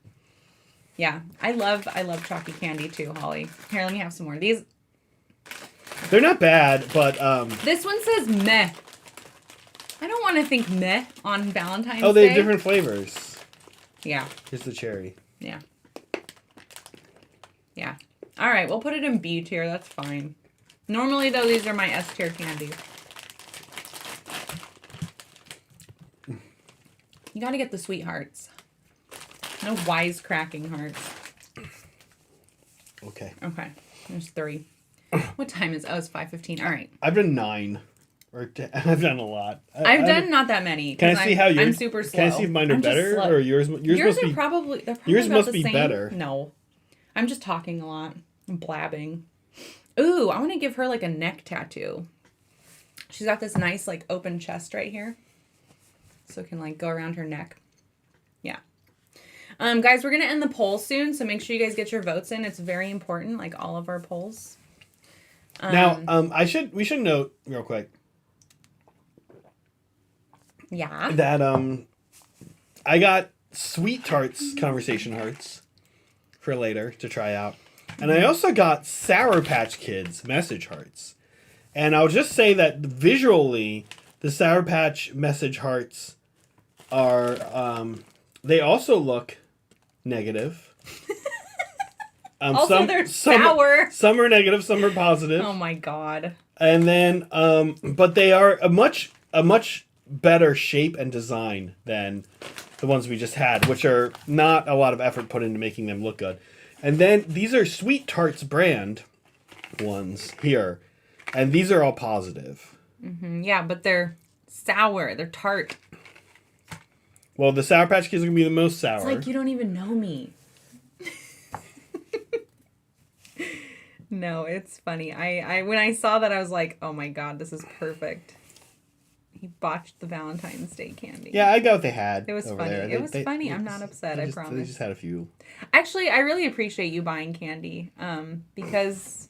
Yeah. I love chalky candy too, Holly. Here, let me have some more. These... They're not bad, but This one says meh. I don't want to think meh on Valentine's Day. oh, they have different flavors. Yeah. Here's the cherry. Yeah. Yeah. All right, we'll put it in B tier. That's fine. Normally, though, these are my S tier candies. You got to get the sweethearts. No wisecracking hearts. Okay. Okay. There's 3. What time is it? Oh, it's 5:15. All right. I've done 9. I've done a lot. I've done not that many. Can I see how yours? I'm super slow. Can I see if mine are I'm just better slow. or yours? Yours must are be. probably they're probably yours about must the be same. better. No, I'm just talking a lot. I'm blabbing. Ooh, I want to give her like a neck tattoo. She's got this nice like open chest right here, so it can like go around her neck. Yeah. Guys, we're gonna end the poll soon, so make sure you guys get your votes in. It's very important, like all of our polls. Now, we should note real quick. Yeah. That I got Sweet Tarts conversation hearts for later to try out. And I also got Sour Patch Kids message hearts. And I'll just say that visually the Sour Patch message hearts are they also look negative. Also, they're sour. Some are negative, some are positive. Oh my god. And then but they are a much better shape and design than the ones we just had, which are not a lot of effort put into making them look good. And then these are Sweet Tarts brand ones here. And these are all positive. Mm-hmm. Yeah, but they're sour. They're tart. Well, the Sour Patch Kids are going to be the most sour. It's like you don't even know me. No, it's funny. I when I saw that, I was like, oh my god, this is perfect. He botched the Valentine's Day candy. Yeah, I got what they had. It was over funny. there. It was funny. I'm not upset, I promise. They just had a few. Actually, I really appreciate you buying candy because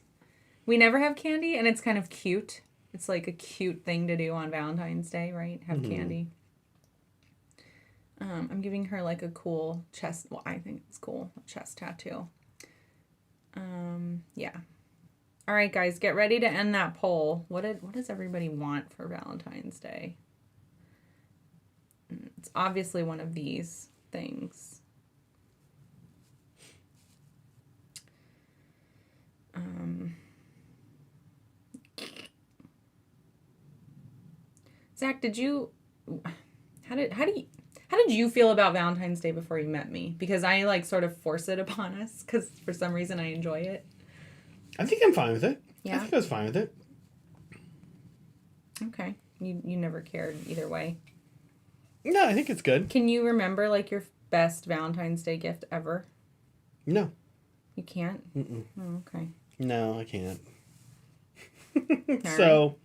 we never have candy, and it's kind of cute. It's like a cute thing to do on Valentine's Day, right? Have candy. I'm giving her like a cool chest. Well, I think it's cool. A chest tattoo. Yeah. All right, guys, get ready to end that poll. What does everybody want for Valentine's Day? It's obviously one of these things. Zach, how did you feel about Valentine's Day before you met me? Because I like sort of force it upon us because for some reason I enjoy it. I think I'm fine with it. Yeah. I think I was fine with it. Okay. You never cared either way. No, I think it's good. Can you remember like your best Valentine's Day gift ever? No. You can't? Mm-mm. Oh, okay. No, I can't. All So,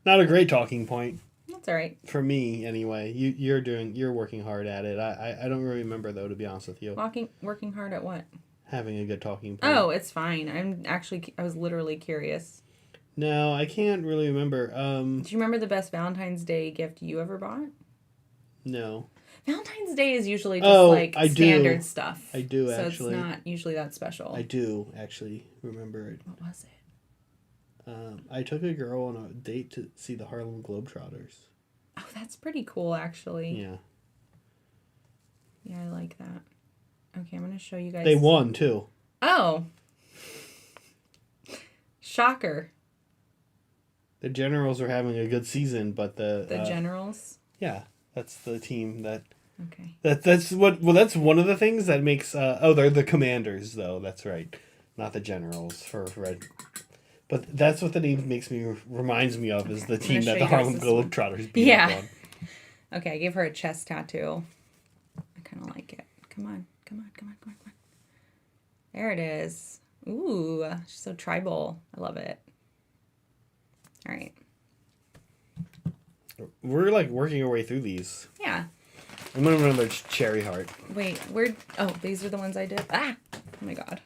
not a great talking point. That's all right. For me, anyway. You're working hard at it. I don't really remember, though, to be honest with you. Working hard at what? Having a good talking point. Oh, it's fine. I was literally curious. No, I can't really remember. Do you remember the best Valentine's Day gift you ever bought? No. Valentine's Day is usually just I standard do. stuff. I do, actually. So it's not usually that special. I do, actually, remember it. What was it? I took a girl on a date to see the Harlem Globetrotters. Oh, that's pretty cool, actually. Yeah. Yeah, I like that. Okay, I'm going to show you guys. They won, too. Oh. Shocker. The Generals are having a good season, but the Generals? Yeah, that's the team that... Okay. That's one of the things that makes... they're the Commanders, though. That's right. Not the Generals for Red... But that's what the name reminds me of, is the team that the Harlem Globetrotters beat up on. Okay, I gave her a chest tattoo. I kind of like it. Come on. There it is. Ooh, she's so tribal. I love it. All right. We're like working our way through these. Yeah. I'm going to remember Cherry Heart. Wait, these are the ones I did? Ah! Oh my god.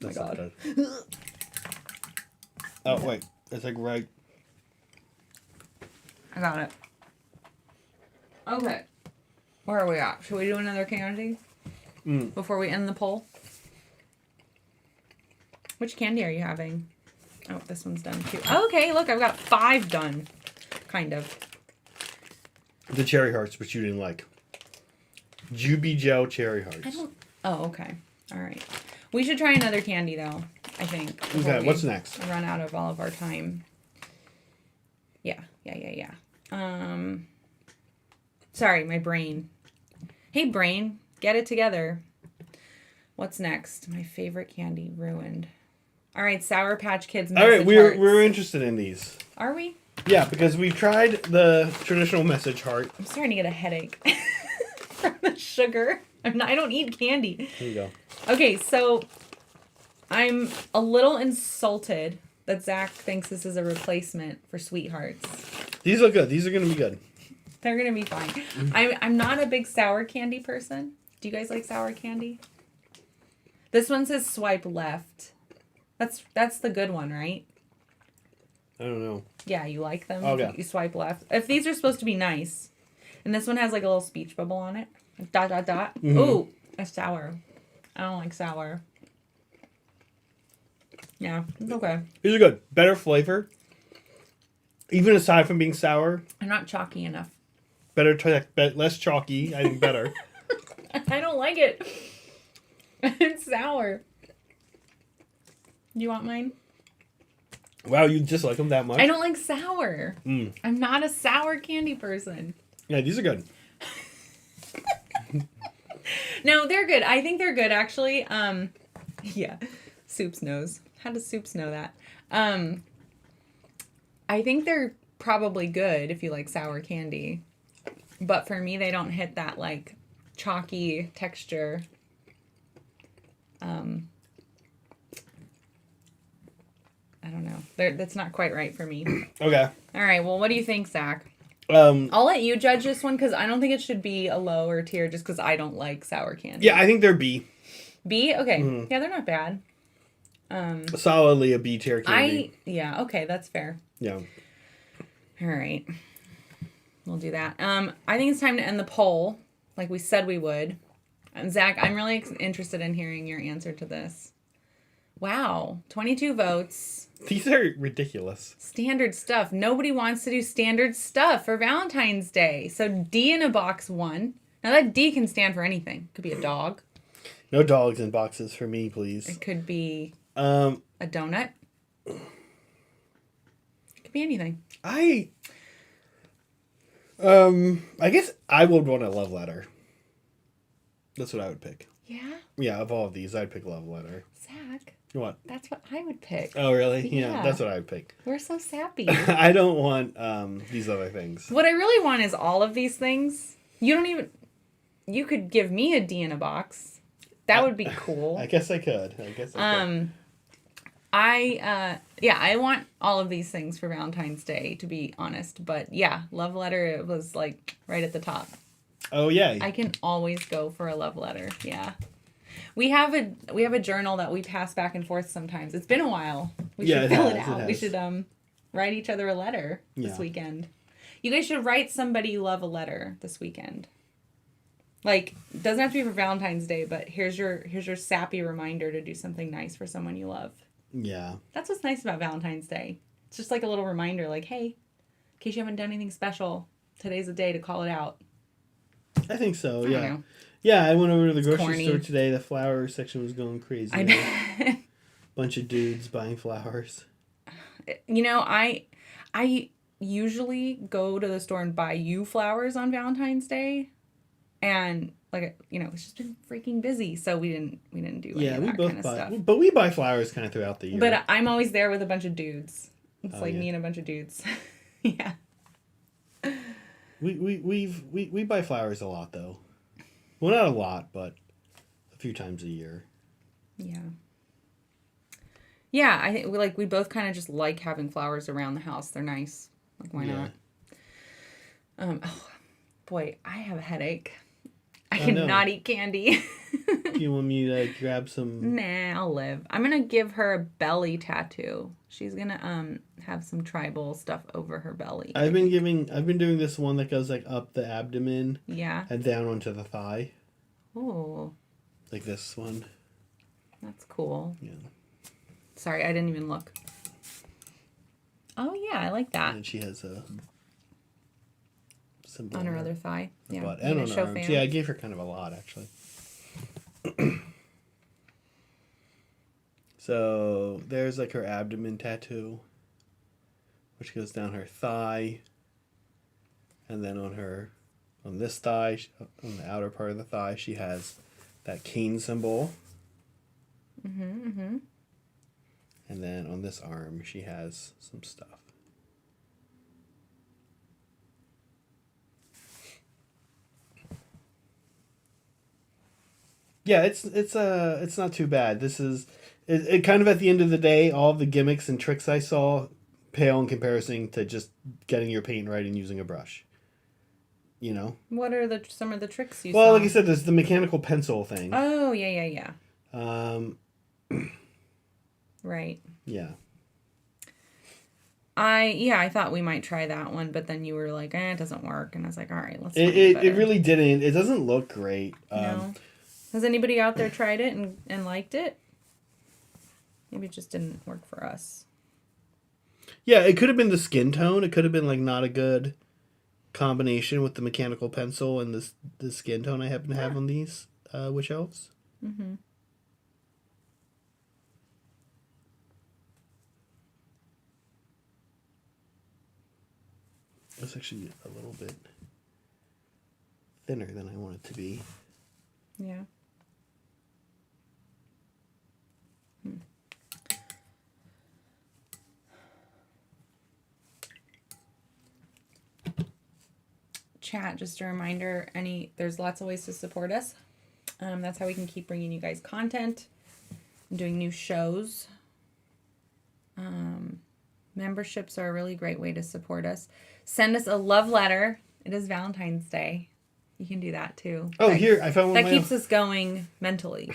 Oh my god. Oh, wait. It's like right. I got it. Okay. Where are we at? Should we do another candy? Before we end the poll? Which candy are you having? Oh, this one's done too. Okay, look, I've got 5 done. Kind of. The Cherry Hearts, which you didn't like. Juby Gel Cherry Hearts. Oh, okay. All right. We should try another candy, though, I think. Okay, what's next? Run out of all of our time. Yeah. Sorry, my brain. Hey, brain, get it together. What's next? My favorite candy ruined. All right, Sour Patch Kids. All right, we're interested in these. Are we? Yeah, because we've tried the traditional message heart. I'm starting to get a headache from the sugar. I don't eat candy. Here you go. Okay, so I'm a little insulted that Zach thinks this is a replacement for Sweethearts. These look good. These are going to be good. They're going to be fine. I'm not a big sour candy person. Do you guys like sour candy? This one says swipe left. That's the good one, right? I don't know. Yeah, you like them? Oh, yeah. You swipe left. If these are supposed to be nice. And this one has like a little speech bubble on it. Dot, dot, dot. Mm-hmm. Ooh, a sour. I don't like sour. Yeah, it's okay. These are good. Better flavor. Even aside from being sour. I'm not chalky enough. Less chalky. I think better. I don't like it. It's sour. Do you want mine? Wow, you dislike them that much? I don't like sour. I'm not a sour candy person. Yeah, these are good. No, they're good. I think they're good, actually. Yeah. Soups knows. How does Soups know that? I think they're probably good if you like sour candy. But for me, they don't hit that, like, chalky texture. I don't know. That's not quite right for me. Okay. All right. Well, what do you think, Zach? I'll let you judge this one because I don't think it should be a lower tier just because I don't like sour candy. Yeah, I think they're B. B? Okay. Yeah, they're not bad. Solidly a B tier candy. Yeah, okay, that's fair. Yeah. All right. We'll do that. I think it's time to end the poll, like we said we would. Zach, I'm really interested in hearing your answer to this. Wow, 22 votes. These are ridiculous. Standard stuff. Nobody wants to do standard stuff for Valentine's Day. So D in a box won. Now that D can stand for anything. Could be a dog. No dogs in boxes for me, please. It could be a donut. It could be anything. I guess I would want a love letter. That's what I would pick. Yeah? Yeah, of all of these, I'd pick love letter. Zach. What? That's what I would pick. Oh, really? Yeah. That's what I would pick. We're so sappy. I don't want these other things. What I really want is all of these things, You don't even. You could give me a D in a box. That would be cool. I guess I could. I want all of these things for Valentine's Day, to be honest. But yeah, love letter, it was like right at the top. Oh yeah. I can always go for a love letter. Yeah. We have a journal that we pass back and forth sometimes. It's been a while. We should fill it out. We should write each other a letter this weekend. You guys should write somebody you love a letter this weekend. Like, it doesn't have to be for Valentine's Day, but here's your sappy reminder to do something nice for someone you love. Yeah. That's what's nice about Valentine's Day. It's just like a little reminder, like, hey, in case you haven't done anything special, today's the day to call it out. I think so, yeah. Yeah, I went over to the grocery store today. The flower section was going crazy. I know. Bunch of dudes buying flowers. You know, I usually go to the store and buy you flowers on Valentine's Day. And like, you know, it's just been freaking busy, so we didn't do any of that kind of stuff. But we buy flowers kind of throughout the year. But I'm always there with a bunch of dudes. It's me and a bunch of dudes. Yeah. We buy flowers a lot though. Well, not a lot, but a few times a year. Yeah. Yeah, I think we both kind of just like having flowers around the house. They're nice. Like, why not? Oh boy, I have a headache. I cannot eat candy. Do you want me to grab some? Nah, I'll live. I'm gonna give her a belly tattoo. She's gonna have some tribal stuff over her belly. I've been doing this one that goes like up the abdomen. Yeah. And down onto the thigh. Oh. Like this one. That's cool. Yeah. Sorry, I didn't even look. Oh yeah, I like that. And she has a symbol on her other thigh. Yeah. Butt. And on her arms. Yeah, I gave her kind of a lot actually. So there's like her abdomen tattoo, which goes down her thigh, and then on this thigh, on the outer part of the thigh, she has that Khaine symbol. And then on this arm, she has some stuff. Yeah, it's not too bad. This is it kind of at the end of the day, all of the gimmicks and tricks I saw pale in comparison to just getting your paint right and using a brush. You know? What are some of the tricks you saw? Well, like I said, there's the mechanical pencil thing. Oh, yeah. Right. Yeah. I thought we might try that one, but then you were like, it doesn't work. And I was like, all right, let's it really didn't. It doesn't look great. No. Has anybody out there tried it and liked it? Maybe it just didn't work for us. Yeah, it could have been the skin tone. It could have been like not a good combination with the mechanical pencil and the skin tone I happen to have on these witch elves. Mm-hmm. It's actually a little bit thinner than I want it to be. Yeah. Chat, just a reminder, there's lots of ways to support us. That's how we can keep bringing you guys content and doing new shows. Memberships are a really great way to support us. Send us a love letter. It is Valentine's Day. You can do that too. Oh, here, I found one. That keeps us going mentally.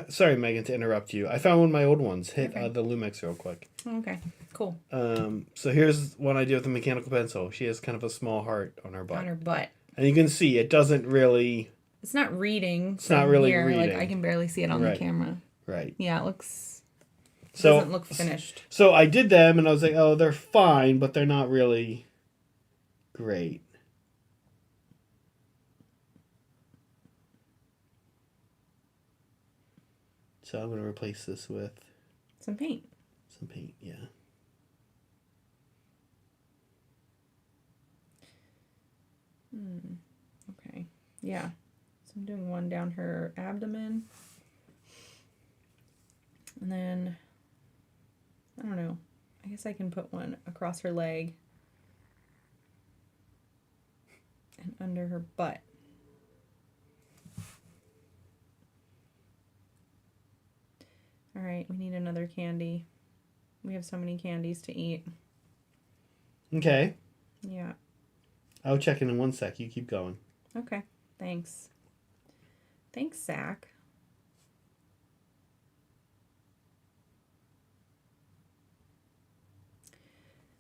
Sorry, Megan, to interrupt you. I found one of my old ones. Hit the Lumix real quick. Okay, cool. So here's one I did with the mechanical pencil. She has kind of a small heart on her butt. On her butt. And you can see it doesn't really... It's not reading. It's not really reading. Like, I can barely see it on the camera. Right. Yeah, it doesn't look finished. So I did them, and I was like, oh, they're fine, but they're not really great. So I'm going to replace this with... Some paint, yeah. Okay. Yeah. So I'm doing one down her abdomen. And then, I don't know. I guess I can put one across her leg. And under her butt. All right, we need another candy. We have so many candies to eat. Okay. Yeah. I'll check in 1 sec. You keep going. Okay. Thanks. Thanks, Zach.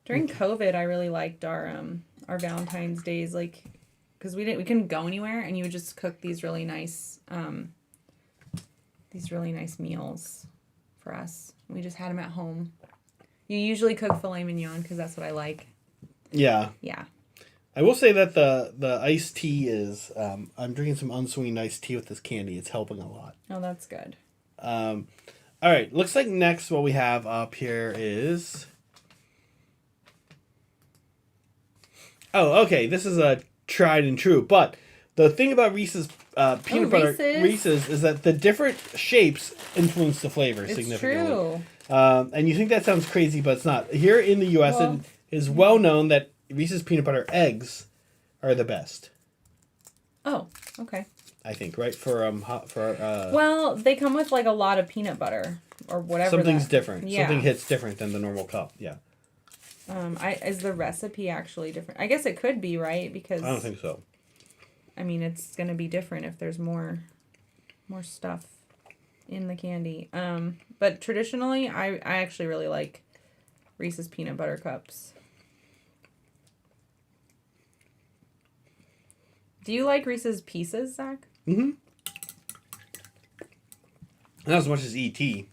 During COVID, I really liked our Valentine's days, like, because we couldn't go anywhere, and you would just cook these really nice meals for us. We just had them at home. You usually cook filet mignon because that's what I like. Yeah. Yeah. I will say that the iced tea is, I'm drinking some unsweetened iced tea with this candy. It's helping a lot. Oh, that's good. All right. Looks like next what we have up here is... Oh, okay. This is a tried and true. But the thing about Reese's peanut butter Reese's is that the different shapes influence the flavor significantly. True. And you think that sounds crazy, but it's not. Here in the U.S., it is well known that Reese's peanut butter eggs are the best. Oh, okay. I think, right? Well, they come with like a lot of peanut butter or whatever. Something's different. Yeah. Something hits different than the normal cup. Yeah. Is the recipe actually different? I guess it could be, right? Because I don't think so. I mean, it's going to be different if there's more stuff in the candy. But traditionally, I actually really like Reese's peanut butter cups. Do you like Reese's Pieces, Zach? Mm-hmm. Not as much as E.T.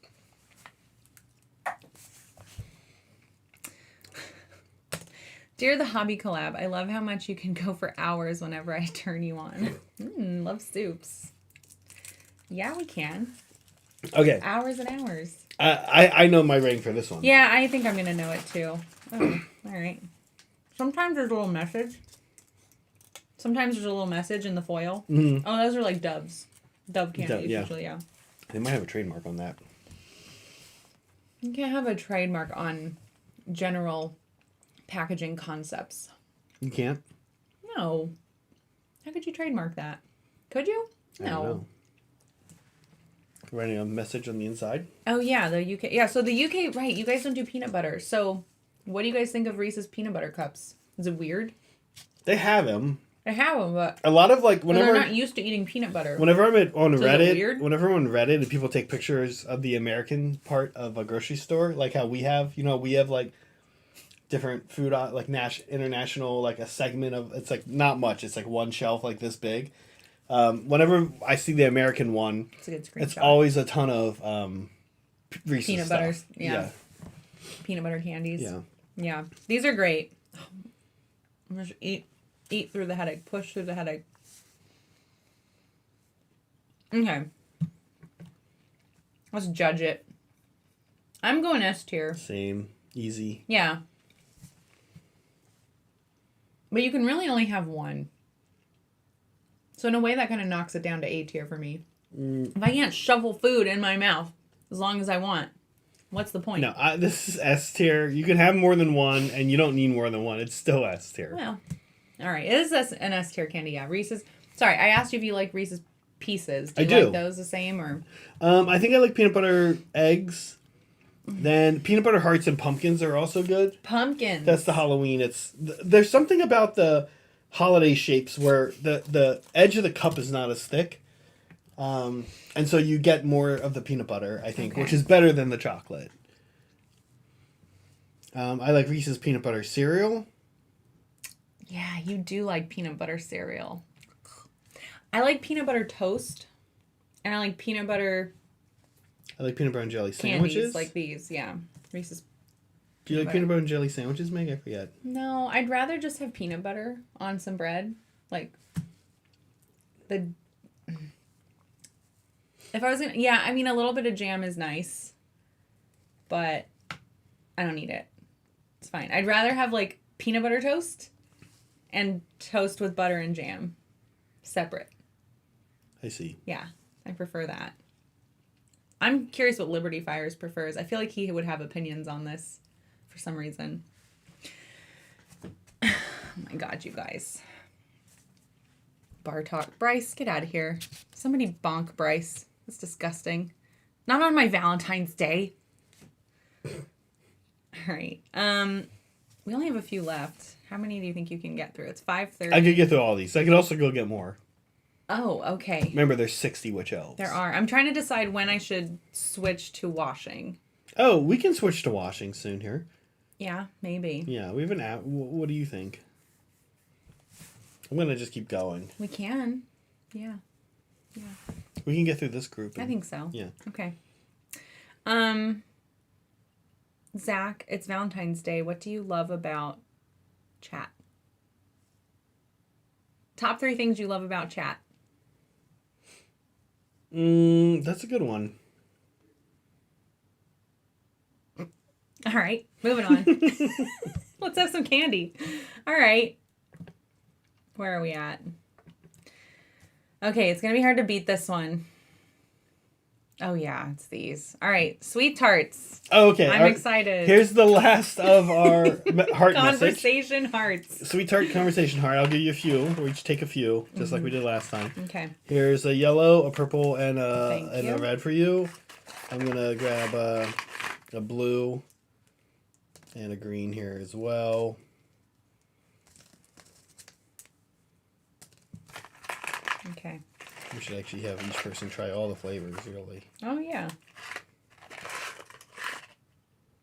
Dear the Hobby Collab, I love how much you can go for hours whenever I turn you on. Love soups. Yeah, we can. Okay. Hours and hours. I know my rating for this one. Yeah, I think I'm going to know it too. Oh, all right. Sometimes there's a little message. Sometimes there's a little message in the foil. Mm-hmm. Oh, those are like Doves. Dove candies, usually, yeah. They might have a trademark on that. You can't have a trademark on general packaging concepts. You can't? No. How could you trademark that? Could you? I don't No. know. Writing a message on the inside? Oh, yeah, the UK. Yeah, so the UK, right, you guys don't do peanut butter. So what do you guys think of Reese's peanut butter cups? Is it weird? They have them. I have them, but A lot of like whenever they're not used to eating peanut butter. Whenever I'm on So is it Reddit, weird? whenever I'm on Reddit and people take pictures of the American part of a grocery store, like how we have, we have like different food, like international, like a segment of, it's like not much. It's like one shelf like this big. Whenever I see the American one, It's a good screenshot. it's always a ton of Reese's Peanut stuff. butters, yeah. Peanut butter candies. Yeah. Yeah. These are great. I'm just eat through the headache. Push through the headache. Okay. Let's judge it. I'm going S tier. Same. Easy. Yeah. But you can really only have one. So in a way that kind of knocks it down to A tier for me. If I can't shovel food in my mouth as long as I want, what's the point? No, this is S tier. You can have more than one, and you don't need more than one. It's still S tier. Well, all right. It is an S tier candy, yeah. Reese's. Sorry, I asked you if you like Reese's Pieces. Do you I do. like those the same or? I think I like peanut butter eggs. Then peanut butter hearts and pumpkins are also good. Pumpkins. That's the Halloween. There's something about the holiday shapes where the edge of the cup is not as thick. And so you get more of the peanut butter, I think, which is better than the chocolate. I like Reese's peanut butter cereal. Yeah, you do like peanut butter cereal. I like peanut butter toast. And I like peanut butter I like peanut butter and jelly candies sandwiches. like these, yeah. Reese's. Do you like peanut butter and jelly sandwiches, Meg? I forget. No, I'd rather just have peanut butter on some bread. Like, if I was gonna, yeah, I mean, a little bit of jam is nice, but I don't need it. It's fine. I'd rather have, like, peanut butter toast and toast with butter and jam separate. I see. Yeah, I prefer that. I'm curious what Liberty Fires prefers. I feel like he would have opinions on this for some reason. Oh my God, you guys. Bar talk. Bryce, get out of here. Somebody bonk Bryce. That's disgusting. Not on my Valentine's Day. All right. We only have a few left. How many do you think you can get through? It's 5:30. I could get through all these. I could also go get more. Oh, okay. Remember, there's 60 witch elves. There are. I'm trying to decide when I should switch to washing. Oh, we can switch to washing soon here. Yeah, maybe. Yeah, we have an app. What do you think? I'm going to just keep going. We can. Yeah. Yeah. We can get through this group. I think so. Yeah. Okay. Zach, it's Valentine's Day. What do you love about chat? Top 3 things you love about chat. That's a good one. All right, moving on. Let's have some candy. All right. Where are we at? Okay, it's going to be hard to beat this one. Oh, yeah, it's these. All right, sweet tarts. Oh, okay. I'm excited. Here's the last of our heart Conversation message. Hearts. Sweet tart conversation heart. I'll give you a few. We each take a few, just like we did last time. Okay. Here's a yellow, a purple, and Thank a red for you. I'm going to grab a blue and a green here as well. Okay. We should actually have each person try all the flavors, really. Oh, yeah.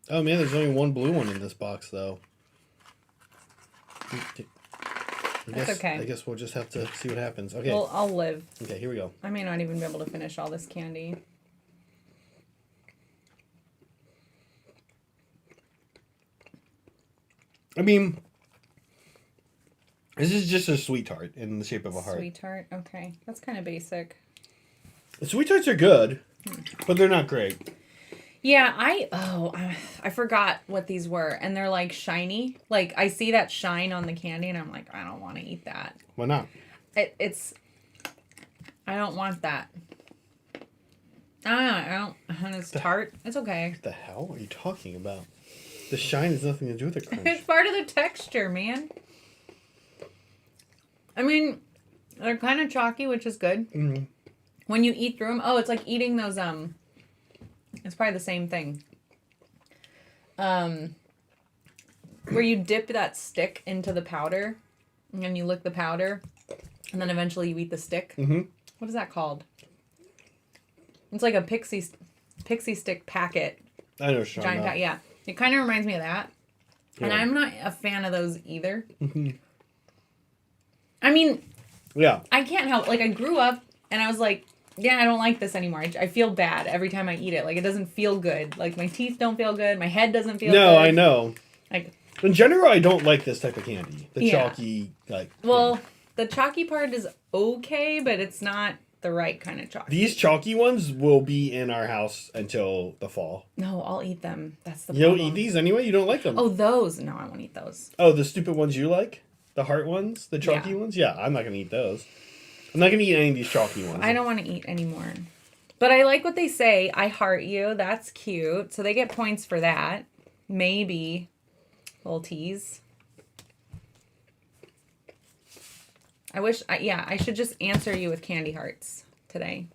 Oh, man, there's only one blue one in this box, though. That's okay. I guess we'll just have to see what happens. Okay. Well, I'll live. Okay, here we go. I may not even be able to finish all this candy. I mean, this is just a sweet tart in the shape of a heart. Sweet tart? Okay. That's kind of basic. Sweet tarts are good, but they're not great. Yeah, I forgot what these were, and they're like shiny. Like I see that shine on the candy, and I'm like, I don't want to eat that. Why not? I don't want that. I don't. And it's tart. It's okay. What the hell are you talking about? The shine has nothing to do with the crunch. It's part of the texture, man. I mean, they're kind of chalky, which is good. Mm-hmm. When you eat through them, it's like eating those it's probably the same thing. Where you dip that stick into the powder, and then you lick the powder, and then eventually you eat the stick. Mm-hmm. What is that called? It's like a pixie stick packet. I know what you're talking about. Yeah. It kind of reminds me of that. Yeah. And I'm not a fan of those either. Mm-hmm. I mean, yeah. I can't help. Like, I grew up and I was like, yeah, I don't like this anymore. I feel bad every time I eat it. Like, it doesn't feel good. Like, my teeth don't feel good. My head doesn't feel good. No, I know. Like, in general, I don't like this type of candy. The Yeah. chalky, like... well, the chalky part is okay, but it's not the right kind of chalky. These chalky ones will be in our house until the fall. No, I'll eat them. That's the You problem. don't eat these anyway? You don't like them? Oh, those. No, I won't eat those. Oh, the stupid ones you like? The heart ones? The chalky Yeah. ones? Yeah, I'm not going to eat those. I'm not going to eat any of these chalky ones. I don't want to eat anymore. But I like what they say. I heart you. That's cute. So they get points for that. Maybe. Little tease. I should just answer you with candy hearts today.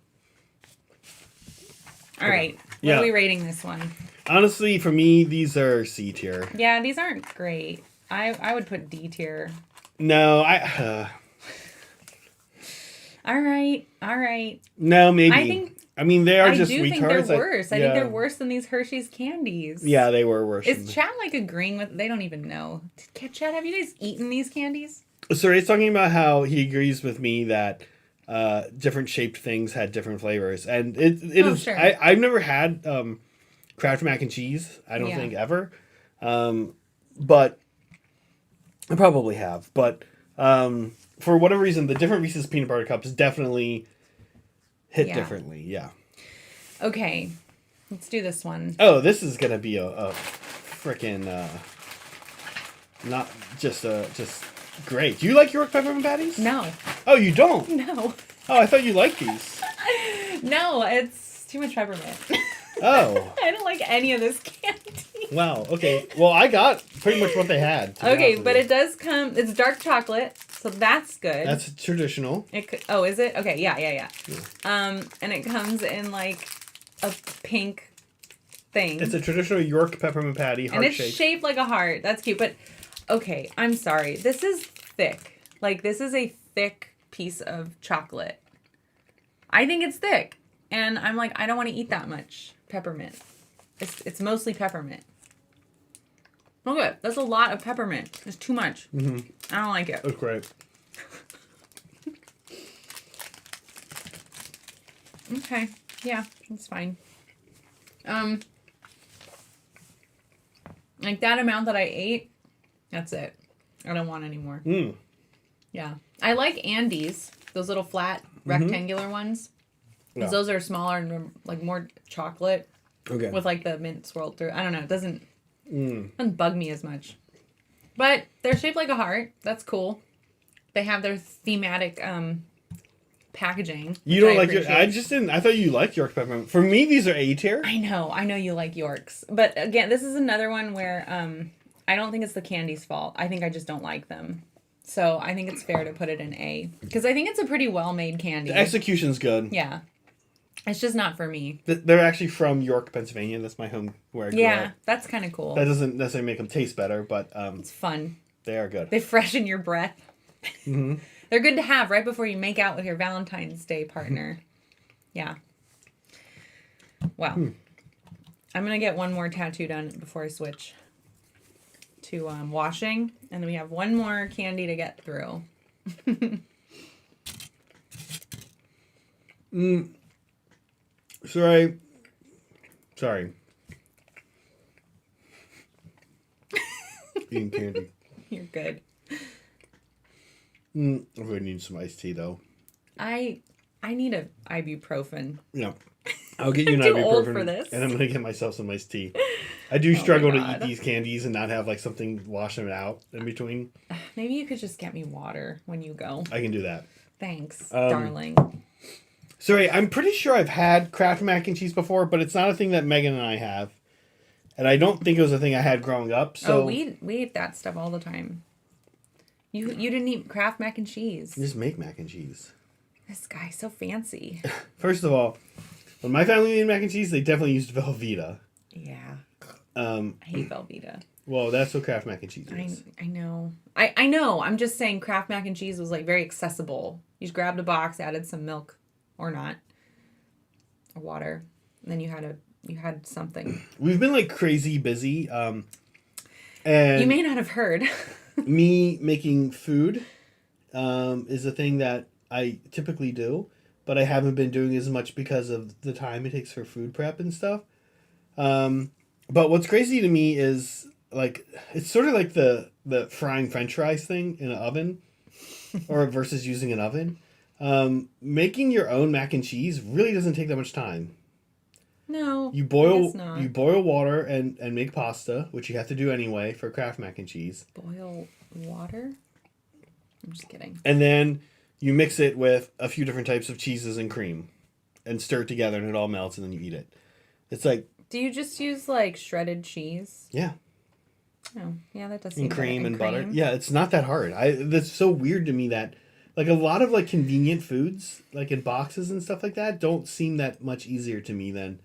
All right. What Yeah. are we rating this one? Honestly, for me, these are C tier. Yeah, these aren't great. I would put D tier. No, All right. No, maybe. I mean, they are just do sweet think tarts. they're worse. I yeah. think they're worse than these Hershey's candies. Yeah, they were worse. Is Chad like agreeing with? They don't even know. Chad, have you guys eaten these candies? So he's talking about how he agrees with me that different shaped things had different flavors, and it is. Sure. I've never had Kraft mac and cheese. I don't think ever, but I probably have. But for whatever reason, the different Reese's peanut butter cups definitely hit differently. Yeah. Okay, let's do this one. Oh, this is gonna be a freaking not just great. Do you like York peppermint patties? No. Oh, you don't? No. Oh, I thought you liked these. No, it's too much peppermint. Oh. I don't like any of this candy. Wow. Okay. Well, I got pretty much what they had. Okay, but it does come. It's dark chocolate, so that's good. That's traditional. Is it? Okay, yeah. And it comes in like a pink thing. It's a traditional York peppermint patty, and it's heart-shaped. shaped like a heart. That's cute. But, okay, I'm sorry. This is thick. Like, this is a thick piece of chocolate. I think it's thick. And I'm like, I don't want to eat that much peppermint. It's mostly peppermint. Okay, that's a lot of peppermint. It's too much. Mm-hmm. I don't like it. That's great. Okay, yeah, it's fine. Like that amount that I ate, that's it. I don't want any more. Mm. Yeah. I like Andes, those little flat rectangular ones. Because those are smaller and like more chocolate. Okay. With like the mint swirled through. I don't know. It doesn't bug me as much. But they're shaped like a heart. That's cool. They have their thematic packaging. You don't like it? I just didn't. I thought you liked York peppermint. For me, these are A tier. I know you like Yorks. But again, this is another one where I don't think it's the candy's fault. I think I just don't like them. So I think it's fair to put it in A. Because I think it's a pretty well-made candy. The execution's good. Yeah. It's just not for me. They're actually from York, Pennsylvania. That's my home where I grew up. That's kind of cool. That doesn't necessarily make them taste better, but it's fun. They are good. They freshen your breath. Mm-hmm. They're good to have right before you make out with your Valentine's Day partner. Yeah. Wow. I'm going to get one more tattoo done before I switch to washing. And then we have one more candy to get through. Sorry. Eating candy. You're good. I really need some iced tea, though. I need a ibuprofen. Yeah. I'll get you an I'm too ibuprofen. old for this. And I'm going to get myself some iced tea. I do struggle to eat these candies and not have like something wash them out in between. Maybe you could just get me water when you go. I can do that. Thanks, darling. Sorry, I'm pretty sure I've had Kraft mac and cheese before, but it's not a thing that Megan and I have. And I don't think it was a thing I had growing up. So we ate that stuff all the time. You didn't eat Kraft mac and cheese. just make mac and cheese. This guy's so fancy. First of all, when my family made mac and cheese, they definitely used Velveeta. Yeah. I hate Velveeta. Well, that's what Kraft mac and cheese is. I know. I know. I'm just saying Kraft mac and cheese was like very accessible. You just grabbed a box, added some milk or not, or water, and then you had something. We've been like crazy busy. And you may not have heard. me making food is a thing that I typically do, but I haven't been doing as much because of the time it takes for food prep and stuff. But what's crazy to me is like it's sort of like the frying French fries thing in an oven, or versus using an oven. Making your own mac and cheese really doesn't take that much time. No, you boil water and make pasta, which you have to do anyway for Kraft mac and cheese. Boil water? I'm just kidding. And then you mix it with a few different types of cheeses and cream, and stir it together, and it all melts, and then you eat it. It's like. Do you just use like shredded cheese? Yeah. Oh, yeah, that does seem And cream better. and butter. Yeah, it's not that hard. That's so weird to me that like a lot of like convenient foods, like in boxes and stuff like that, don't seem that much easier to me than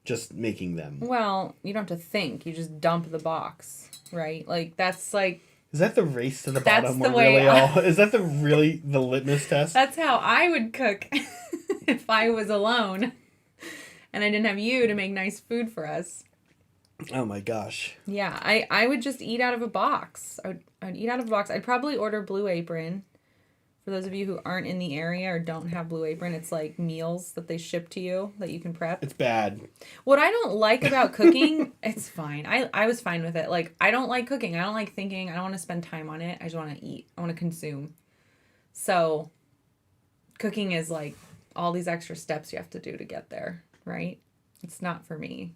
just making them. Well, you don't have to think. You just dump the box, right? Like that's like. Is that the race to the That's bottom? the way. Is that the litmus test? That's how I would cook if I was alone, and I didn't have you to make nice food for us. Oh my gosh. Yeah, I would just eat out of a box. I'd eat out of a box. I'd probably order Blue Apron. For those of you who aren't in the area or don't have Blue Apron, it's like meals that they ship to you that you can prep. It's bad. What I don't like about cooking, it's fine. I was fine with it. Like, I don't like cooking. I don't like thinking. I don't want to spend time on it. I just want to eat. I want to consume. So, cooking is like all these extra steps you have to do to get there, right? It's not for me.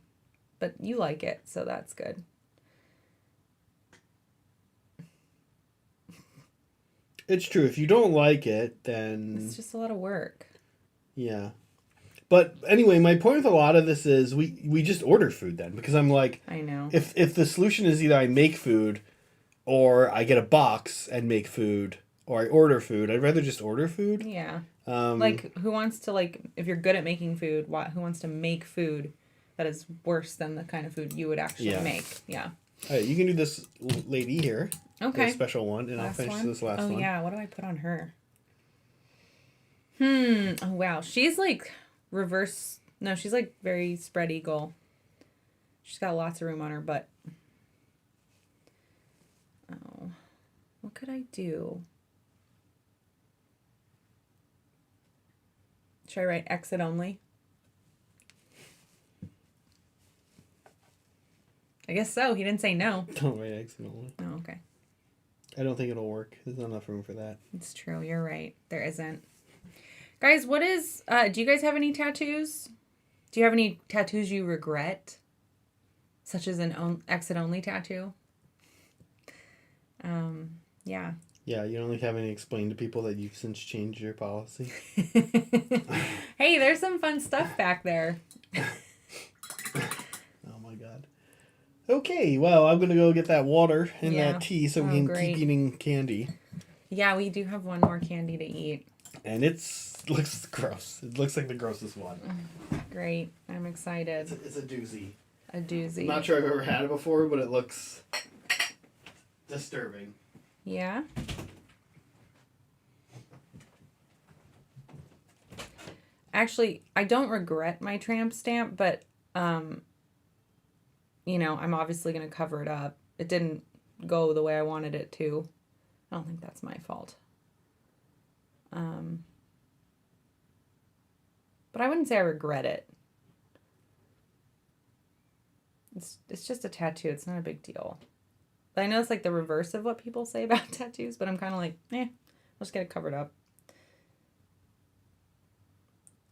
But you like it, so that's good. It's true. If you don't like it, then... It's just a lot of work. Yeah. But anyway, my point with a lot of this is we just order food then. Because I'm like... I know. If the solution is either I make food or I get a box and make food, or I order food. I'd rather just order food. Yeah. Um, Who wants to, if you're good at making food, who wants to make food that is worse than the kind of food you would actually make? Yeah. All right, you can do this lady here. Okay. The special one, and I'll finish this last one. Oh, yeah. What do I put on her? Oh, wow. She's reverse. No, she's very spread eagle. She's got lots of room on her butt. Oh. What could I do? Should I write exit only? I guess so. He didn't say no. Don't write exit only. Oh, okay. I don't think it'll work. There's not enough room for that. It's true. You're right. There isn't. Guys, do you guys have any tattoos? Do you have any tattoos you regret? Such as an exit only tattoo? Yeah. Yeah, you don't have any explain to people that you've since changed your policy? Hey, there's some fun stuff back there. Oh my god. Okay, well, I'm going to go get that water and that tea so we can great. keep eating candy. Yeah, we do have one more candy to eat. And looks gross. It looks like the grossest one. Great. I'm excited. It's a doozy. A doozy. I'm not sure I've ever had it before, but it looks disturbing. Yeah? Actually, I don't regret my tramp stamp, but, I'm obviously going to cover it up. It didn't go the way I wanted it to. I don't think that's my fault. But I wouldn't say I regret it. It's just a tattoo. It's not a big deal. But I know it's the reverse of what people say about tattoos, but I'm kind of I'll just get it covered up.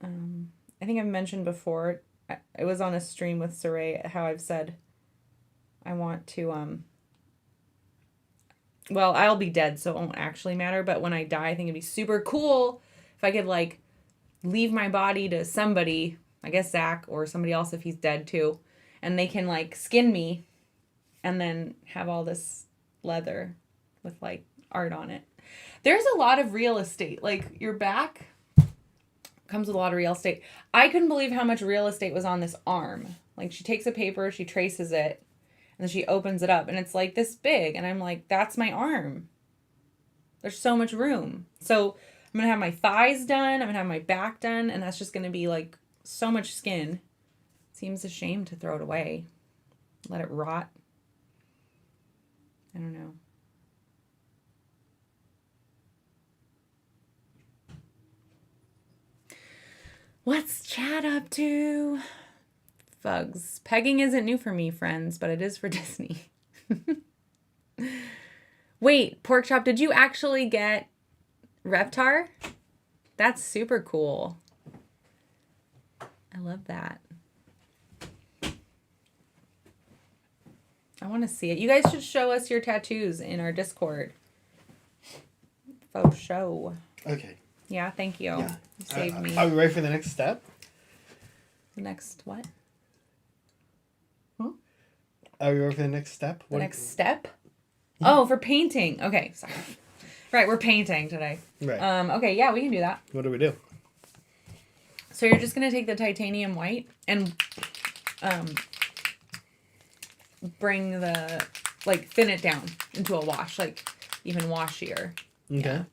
I think I've mentioned before, it was on a stream with Saray, how I've said I want to, well, I'll be dead, so it won't actually matter, but when I die, I think it'd be super cool if I could, leave my body to somebody, I guess Zach, or somebody else if he's dead too, and they can, skin me, and then have all this leather with, art on it. There's a lot of real estate. Your back comes with a lot of real estate. I couldn't believe how much real estate was on this arm. She takes a paper, she traces it, and then she opens it up, and it's this big, and I'm that's my arm. There's so much room. So I'm going to have my thighs done, I'm going to have my back done, and that's just going to be so much skin. Seems a shame to throw it away. Let it rot. I don't know. What's Chad up to? Fugs. Pegging isn't new for me, friends, but it is for Disney. Wait, Pork Chop, did you actually get Reptar? That's super cool. I love that. I want to see it. You guys should show us your tattoos in our Discord. Faux show. Okay. Yeah, thank you. Yeah. You saved me. Are we ready for the next step? The next what? Are we ready for the next step? The next step? Yeah. Oh, for painting. Okay, sorry. Right, we're painting today. Right. Okay, yeah, we can do that. What do we do? So you're just going to take the titanium white and bring the, thin it down into a wash, even washier. Okay.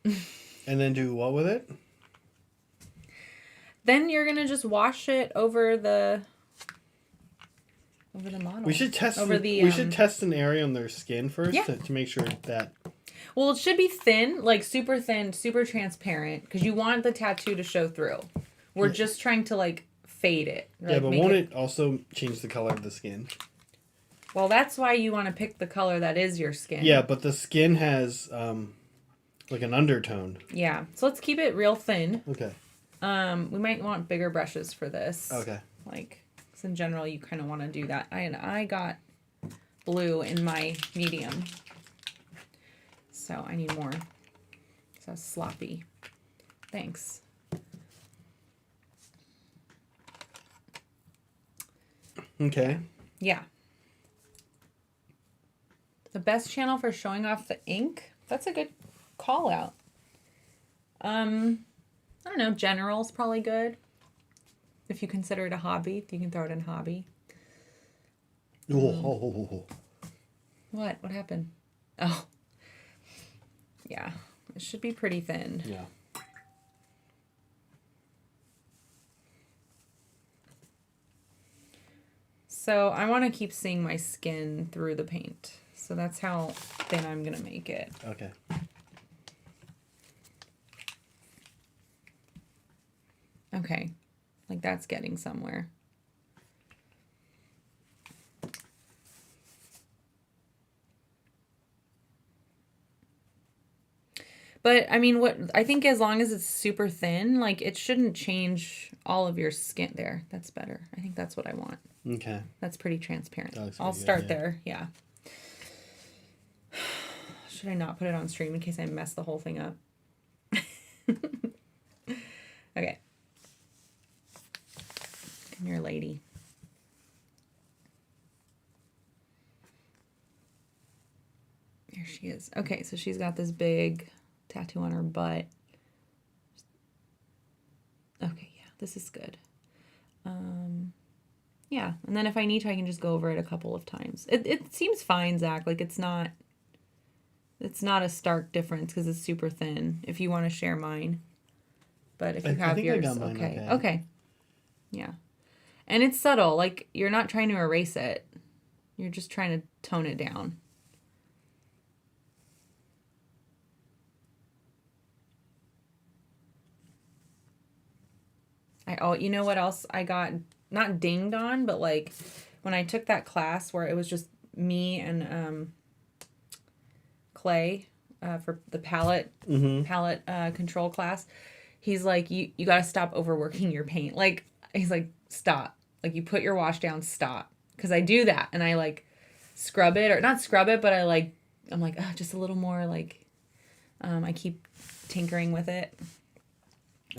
Yeah. And then do what with it? Then you're going to just wash it over the model. We should test we should test an area on their skin first to make sure that. Well, it should be thin, super thin, super transparent, because you want the tattoo to show through. We're just trying to fade it. Yeah, but won't it also change the color of the skin? Well, that's why you want to pick the color that is your skin. Yeah, but the skin has an undertone. Yeah, so let's keep it real thin. Okay. We might want bigger brushes for this. Okay. Because in general, you kind of want to do that. I got blue in my medium. So I need more. So sloppy. Thanks. Okay. Yeah. The best channel for showing off the ink? That's a good call out. I don't know. General's probably good. If you consider it a hobby, you can throw it in hobby. What? What happened? Oh. Yeah. It should be pretty thin. Yeah. So I want to keep seeing my skin through the paint. So that's how thin I'm going to make it. Okay. Okay. Like that's getting somewhere. But I mean, what I think as long as it's super thin, like it shouldn't change all of your skin there. That's better. I think that's what I want. Okay. That's pretty transparent. That looks I'll pretty good, start yeah. there. Yeah. Should I not put it on stream in case I mess the whole thing up? Okay. Come here, lady. There she is. Okay, so she's got this big tattoo on her butt. Okay, yeah, this is good. Yeah, and then if I need to, I can just go over it a couple of times. It seems fine, Zach. Like it's not a stark difference because it's super thin. If you want to share mine, but if you have think I yours, got mine okay, okay. okay, yeah, and it's subtle. Like you're not trying to erase it. You're just trying to tone it down. You know what else I got not dinged on, but like when I took that class where it was just me and Clay for the palette control class, he's like, you got to stop overworking your paint. Like he's like, stop. Like you put your wash down, stop. Because I do that and I like scrub it or not scrub it, but I'm like, oh, just a little more like I keep tinkering with it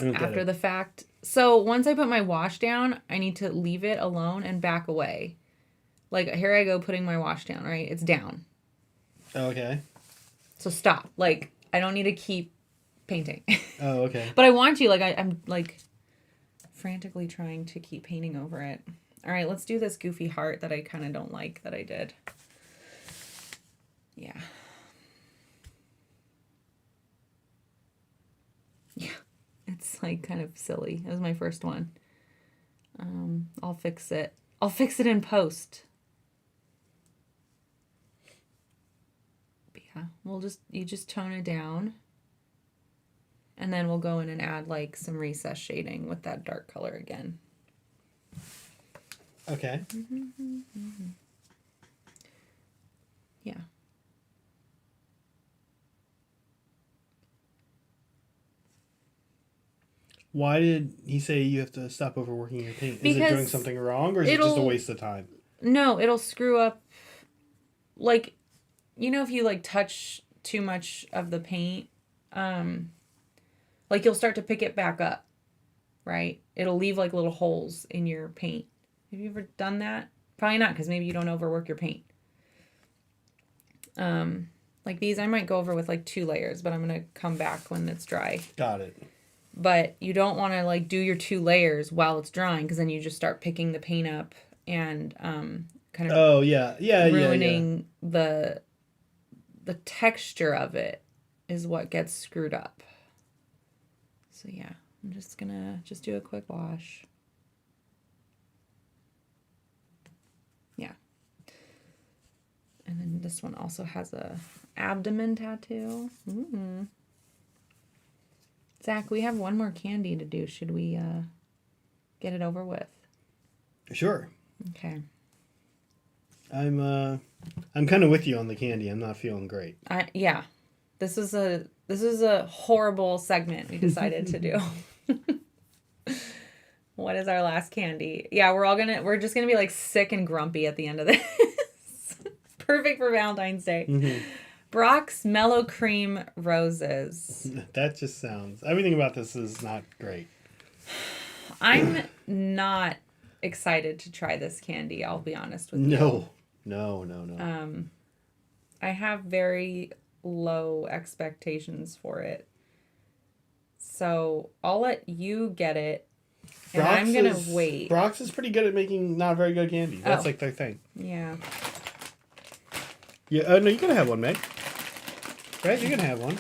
after the fact. So once I put my wash down, I need to leave it alone and back away. Like here I go putting my wash down, right? It's down. Okay. So stop. Like I don't need to keep painting. Oh, okay. But I want you. Like I'm like frantically trying to keep painting over it. All right, let's do this goofy heart that I kind of don't like that I did. Yeah. Yeah. It's like kind of silly. It was my first one. I'll fix it. I'll fix it in post. But yeah, you just tone it down. And then we'll go in and add like some recess shading with that dark color again. Okay. Yeah. Why did he say you have to stop overworking your paint? Is it Because doing something wrong or is it just a waste of time? No, it'll screw up. Like, you know, if you like touch too much of the paint, like you'll start to pick it back up, right? It'll leave like little holes in your paint. Have you ever done that? Probably not, because maybe you don't overwork your paint. Like these, I might go over with like 2 layers, but I'm going to come back when it's dry. Got it. But you don't want to like do your 2 layers while it's drying, because then you just start picking the paint up and kind of ruining the texture of it is what gets screwed up. So yeah, I'm just gonna do a quick wash. Yeah. And then this one also has a abdomen tattoo. Mm-hmm. Zach, we have one more candy to do. Should we get it over with? Sure. Okay. I'm kind of with you on the candy. I'm not feeling great. Yeah. This is a horrible segment we decided to do. What is our last candy? Yeah, we're just gonna be like sick and grumpy at the end of this. Perfect for Valentine's Day. Mm-hmm. Brock's Mellow Cream Roses. That just sounds... Everything about this is not great. I'm not excited to try this candy, I'll be honest with you. No. I have very low expectations for it. So I'll let you get it. And I'm going to wait. Brock's is pretty good at making not very good candy. That's like their thing. Yeah. Yeah. No, you're going to have one, Meg. Right? You're going to have one.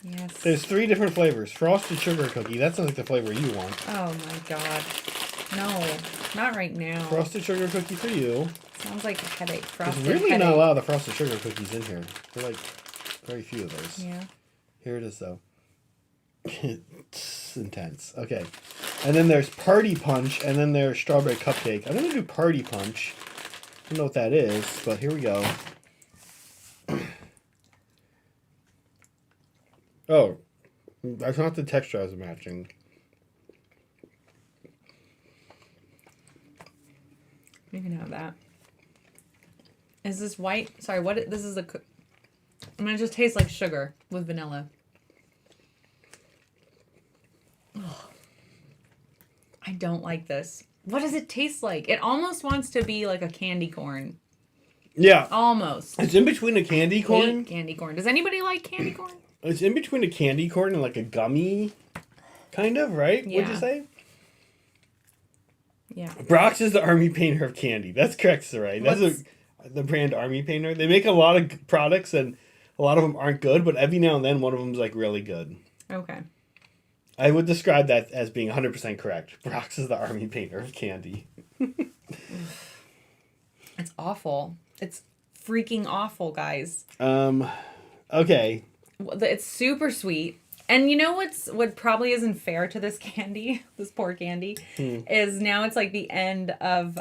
Yes. There's 3 different flavors. Frosted sugar cookie. That's not like the flavor you want. Oh my god. No, not right now. Frosted sugar cookie for you. Sounds like a headache. There's Frosted really headache. not a lot of the frosted sugar cookies in here. They're like very few of those. Yeah. Here it is though. It's intense. Okay. And then there's Party Punch, and then there's Strawberry Cupcake. I'm going to do Party Punch. I don't know what that is, but here we go. Oh. That's not the texture I was matching. You can have that. Is this white? Sorry, what? This is a... I mean, it just tastes like sugar with vanilla. Oh, I don't like this. What does it taste like? It almost wants to be like a candy corn. Yeah. Almost. It's in between a candy corn. Hate candy corn. Does anybody like candy corn? It's in between a candy corn and like a gummy, kind of, right? Yeah. Would you say? Yeah. Brock's is the Army Painter of candy. That's correct, Sarai. That's the brand Army Painter. They make a lot of products and a lot of them aren't good, but every now and then one of them's like really good. Okay. I would describe that as being 100% correct. Brock's is the Army Painter of candy. It's awful. It's freaking awful, guys. Okay. It's super sweet. And you know what probably isn't fair to this candy, this poor candy, is now it's like the end of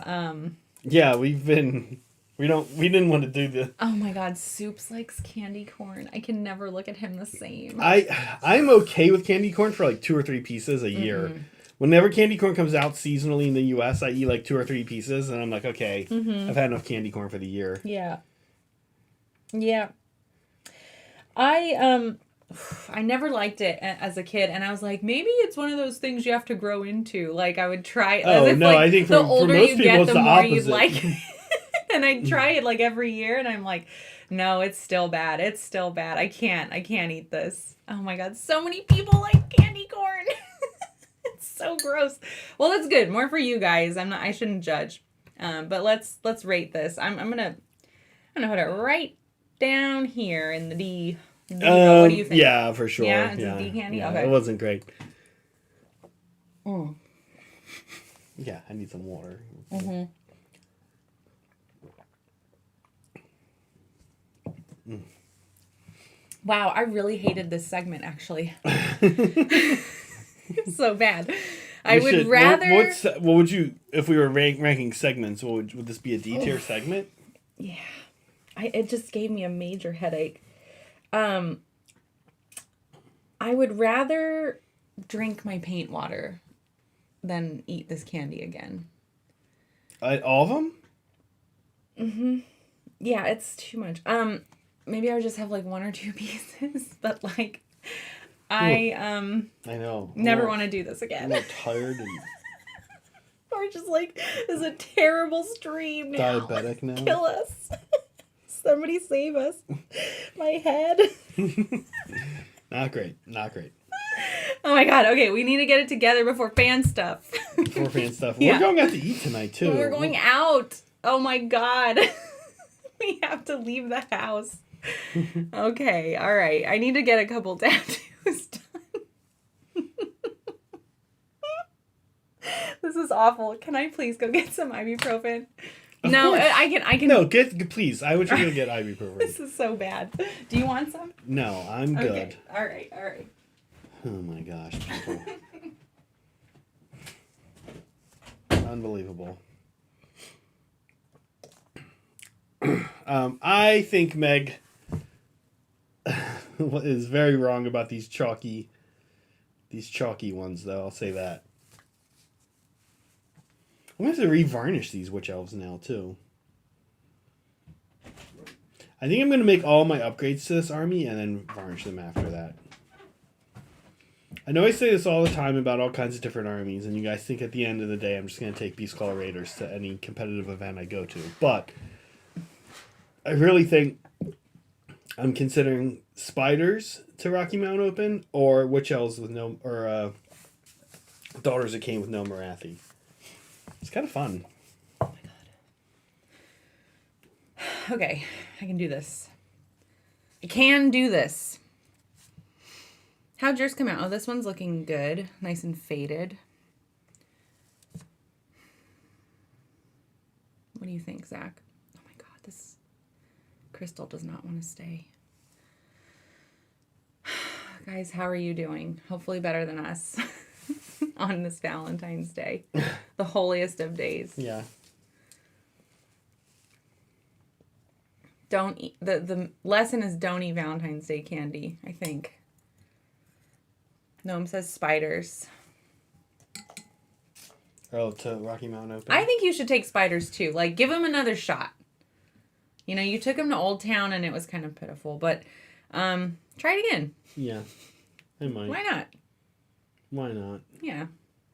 Yeah, we didn't want to do the... Oh my god, Soups likes candy corn. I can never look at him the same. I'm okay with candy corn for like 2 or 3 pieces a year. Whenever candy corn comes out seasonally in the US, I eat like 2 or 3 pieces and I'm like, okay, I've had enough candy corn for the year. Yeah. Yeah. I never liked it as a kid, and I was like, maybe it's one of those things you have to grow into. Like, I would try it. Oh, if, no, like, I think the for older most you people get, it's the the more you opposite. like it. And I'd try it like every year, and I'm like, no, it's still bad. It's still bad. I can't eat this. Oh my god, so many people like candy corn. It's so gross. Well, that's good. More for you guys. I shouldn't judge. But let's rate this. I'm gonna put it right down here in the D. What do you think? Yeah, for sure. Yeah, it's a D candy? Yeah, Okay. it wasn't great. Mm. Yeah, I need some water. Mm-hmm. Wow, I really hated this segment, actually. So bad. I would rather... What would you, if we were ranking segments, would this be a D tier segment? Yeah. It just gave me a major headache. I would rather drink my paint water than eat this candy again. All of them? Mm-hmm. Yeah, it's too much. Maybe I would just have like 1 or 2 pieces, but like, I know. never want to do this again. I'm tired and Or just like, this is a terrible stream now. diabetic now. Kill us. Somebody save us. My head. Not great. Not great. Oh my god. Okay, we need to get it together before fan stuff. Before fan stuff. Yeah. We're going out to eat tonight too. We're going out. Oh my god. We have to leave the house. Okay, all right. I need to get a couple tattoos done. This is awful. Can I please go get some ibuprofen? No, course. I can. No, please. I want you to get ibuprofen. This is so bad. Do you want some? No, I'm good. Okay. All right. Oh my gosh, people. Unbelievable. I think Meg is very wrong about these chalky ones, though. I'll say that. I'm going to have to revarnish these witch elves now, too. I think I'm going to make all my upgrades to this army and then varnish them after that. I know I say this all the time about all kinds of different armies, and you guys think at the end of the day I'm just going to take Beast Claw Raiders to any competitive event I go to. But I really think I'm considering Spiders to Rocky Mountain Open or Witch Elves with no, or Daughters of Cain with no Marathi. It's kind of fun. Oh my god. Okay, I can do this. I can do this. How'd yours come out? Oh, this one's looking good. Nice and faded. What do you think, Zach? Oh my god, this crystal does not want to stay. Guys, how are you doing? Hopefully better than us on this Valentine's Day. The holiest of days. Yeah. Don't eat, the lesson is don't eat Valentine's Day candy, I think. Noam says spiders. Oh, to Rocky Mountain Open? I think you should take spiders too. Like, give him another shot. You know, you took him to Old Town and it was kind of pitiful, but try it again. Yeah, I might. Why not? Why not? Yeah,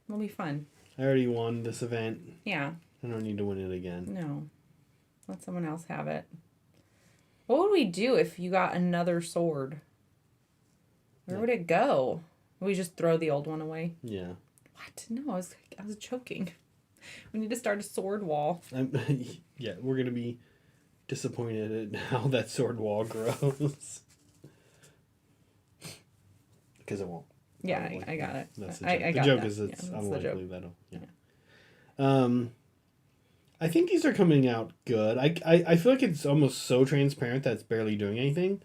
it'll be fun. I already won this event. Yeah. I don't need to win it again. No. Let someone else have it. What would we do if you got another sword? Where would it go? Would we just throw the old one away? Yeah. What? No, I was choking. We need to start a sword wall. Yeah, we're going to be disappointed at how that sword wall grows. Because it won't. Yeah, Probably. I got it. That's the joke. I The got joke that. is it's Yeah, that's the unlikely joke. that'll... Yeah. I think these are coming out good. I feel like it's almost so transparent that it's barely doing anything.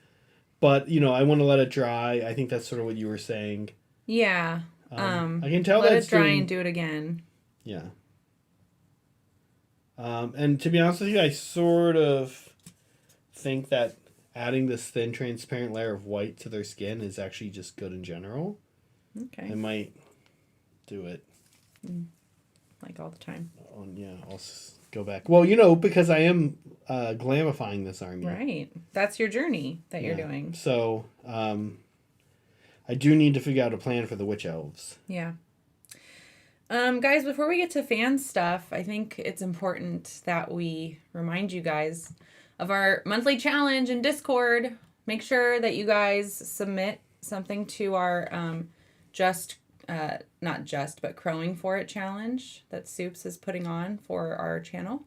But, you know, I want to let it dry. I think that's sort of what you were saying. Yeah. I can tell let that's it dry doing... and do it again. Yeah. And to be honest with you, I sort of think that adding this thin, transparent layer of white to their skin is actually just good in general. Okay. I might do it. Like all the time. I'll go back. Well, you know, because I am glamifying this army. Right. That's your journey that you're doing. So, I do need to figure out a plan for the Witch Elves. Yeah. Guys, before we get to fan stuff, I think it's important that we remind you guys of our monthly challenge in Discord. Make sure that you guys submit something to our not just, but Crowing For It challenge that Soups is putting on for our channel.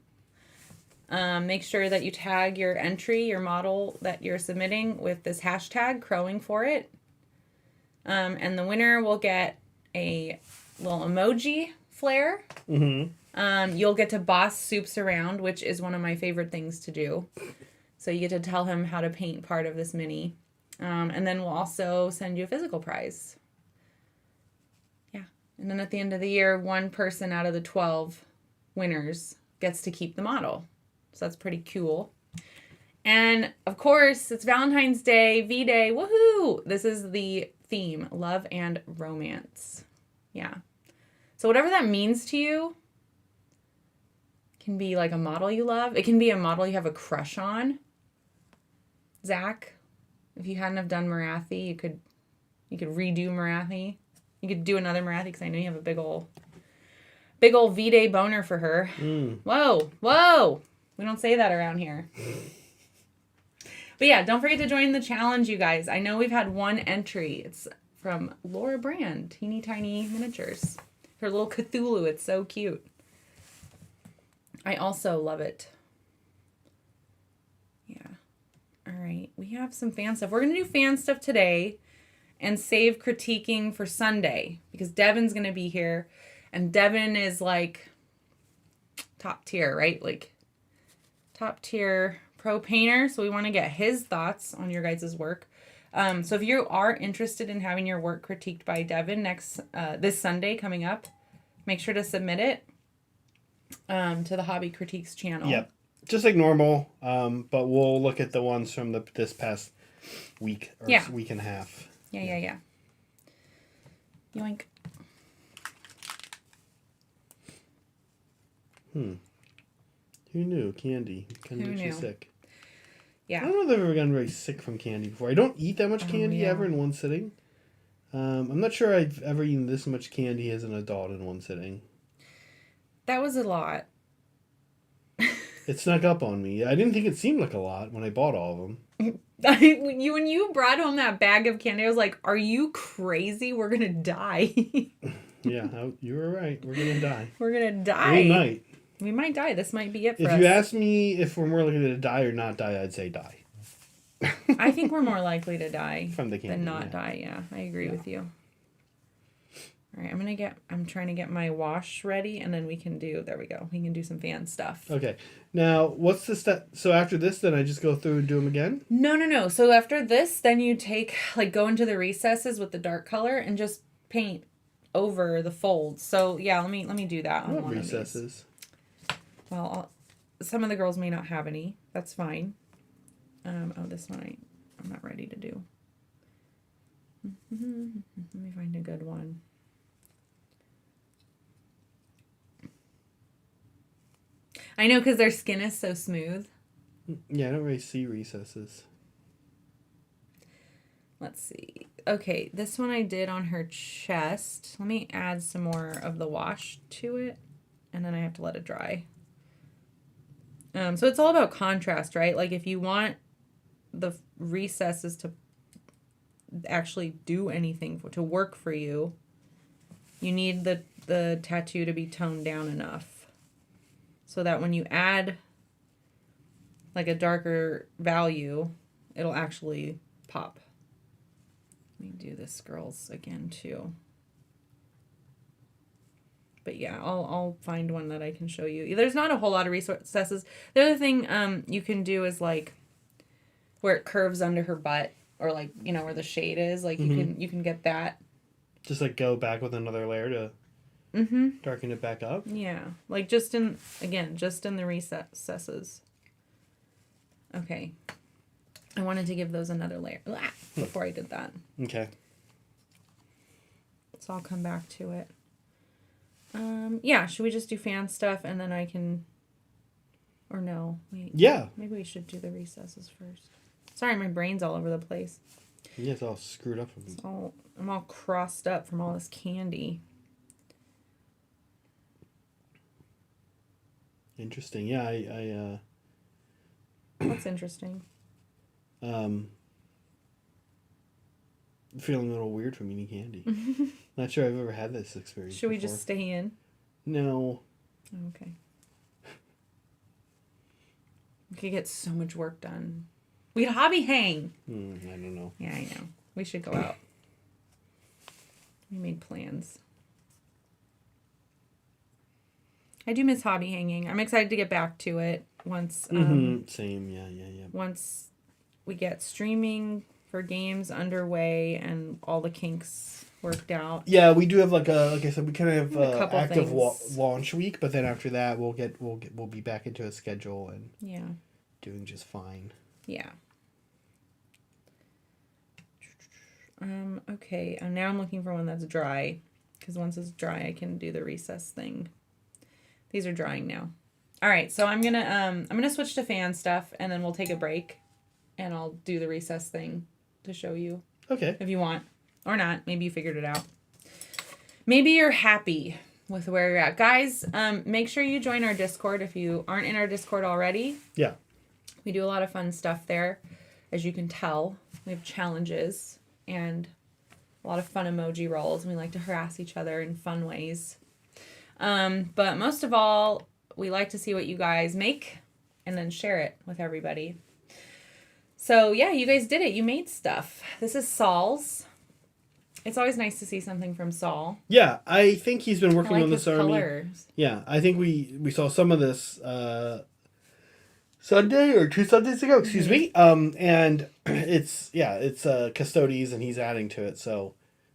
Make sure that you tag your entry, your model that you're submitting with this hashtag, Crowing For It. And the winner will get a little emoji flare. Mm-hmm. You'll get to boss Soups around, which is one of my favorite things to do. So you get to tell him how to paint part of this mini. And then we'll also send you a physical prize. Yeah. And then at the end of the year, one person out of the 12 winners gets to keep the model. So that's pretty cool. And of course, it's Valentine's Day, V-Day, woohoo! This is the theme, love and romance. Yeah. So whatever that means to you, can be like a model you love. It can be a model you have a crush on. Zach, if you hadn't have done Marathi, you could redo Marathi. You could do another Marathi because I know you have a big ol' V-Day boner for her. Whoa! We don't say that around here. But yeah, don't forget to join the challenge, you guys. I know we've had one entry. It's from Laura Brand, Teeny Tiny Miniatures. Her little Cthulhu, it's so cute. I also love it. Yeah. All right, we have some fan stuff. We're going to do fan stuff today and save critiquing for Sunday because Devin's going to be here. And Devin is like top tier, right? Like top tier pro painter. So we want to get his thoughts on your guys' work. So if you are interested in having your work critiqued by Devin this Sunday coming up, make sure to submit it to the Hobby Critiques channel. Yep. Just like normal, but we'll look at the ones from this past week or week and a half. Yeah. Yoink. Who knew? Candy can Who make you knew? sick. Yeah. I don't know if I've ever gotten very sick from candy before. I don't eat that much candy ever in one sitting. I'm not sure I've ever eaten this much candy as an adult in one sitting. That was a lot. It snuck up on me. I didn't think it seemed like a lot when I bought all of them. When you brought home that bag of candy, I was like, "Are you crazy? We're gonna die." Yeah, you were right. We're gonna die. We're gonna die. We might. We might die. This might be it for us. If you ask me if we're more likely to die or not die, I'd say die. I think we're more likely to die From the candy, than not die. Yeah, I agree with you. All right, I'm trying to get my wash ready, and then we can do. There we go. We can do some fan stuff. Okay. Now, what's the step? So after this, then I just go through and do them again? No. So after this, then you go into the recesses with the dark color and just paint over the folds. So yeah, let me do that on What one recesses? of these. Well, some of the girls may not have any. That's fine. This one I'm not ready to do. Let me find a good one. I know, because their skin is so smooth. Yeah, I don't really see recesses. Let's see. Okay, this one I did on her chest. Let me add some more of the wash to it, and then I have to let it dry. So it's all about contrast, right? Like if you want the recesses to actually do anything to work for you, you need the tattoo to be toned down enough so that when you add like a darker value, it'll actually pop. Let me do this girl's again too. But yeah, I'll find one that I can show you. There's not a whole lot of recesses. The other thing you can do is like where it curves under her butt, or like, you know, where the shade is. Like you can get that. Just like go back with another layer to darken it back up. Yeah, like just in the recesses. Okay, I wanted to give those another layer before I did that. Okay. So I'll come back to it. Yeah, should we just do fan stuff and then I can... Or no, wait. Yeah. Maybe we should do the recesses first. Sorry, my brain's all over the place. Yeah, it's all screwed up. I'm all crossed up from all this candy. Interesting. Yeah, I What's interesting? Feeling a little weird from eating candy. Not sure I've ever had this experience. Should we just stay in? No. Okay. We could get so much work done. We could hobby hang. I don't know. Yeah, I know. We should go out. We made plans. I do miss hobby hanging. I'm excited to get back to it once. Same. Yeah. Once we get streaming for games underway and all the kinks worked out. Yeah, we do have like I said, we kind of have active launch week, but then after that we'll be back into a schedule and doing just fine. Yeah. Okay, and now I'm looking for one that's dry, because once it's dry I can do the recess thing. These are drying now. All right, so I'm gonna switch to fan stuff, and then we'll take a break, and I'll do the recess thing to show you. Okay. If you want, or not. Maybe you figured it out. Maybe you're happy with where you're at, guys. Make sure you join our Discord if you aren't in our Discord already. Yeah. We do a lot of fun stuff there, as you can tell. We have challenges and a lot of fun emoji rolls, and we like to harass each other in fun ways. But most of all, we like to see what you guys make and then share it with everybody. So yeah, you guys did it. You made stuff. This is Saul's. It's always nice to see something from Saul. Yeah, I think he's been working on this army. Colors. Yeah, I think we saw some of this Sunday or 2 Sundays ago, excuse me. And it's Custodes, and he's adding to it, so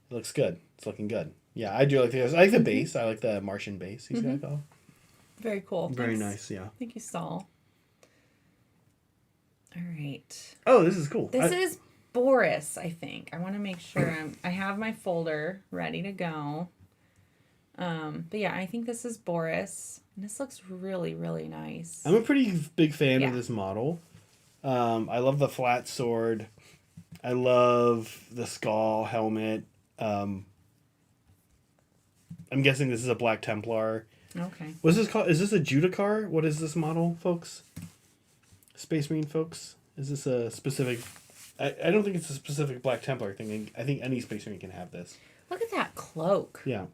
it looks good. It's looking good. Yeah, I do like the I like the base. I like the Martian base he's got going. Very cool. Very nice, yeah. Thank you, Saul. All right. Oh, this is cool. This is Boris, I think. I want to make sure I have my folder ready to go. But yeah, I think this is Boris. And this looks really, really nice. I'm a pretty big fan of this model. I love the flat sword. I love the skull helmet. I'm guessing this is a Black Templar. Okay. What's this called? Is this a Judicar? What is this model, folks? Space Marine folks? Is this a specific... I don't think it's a specific Black Templar thing. I think any Space Marine can have this. Look at that cloak. Yeah.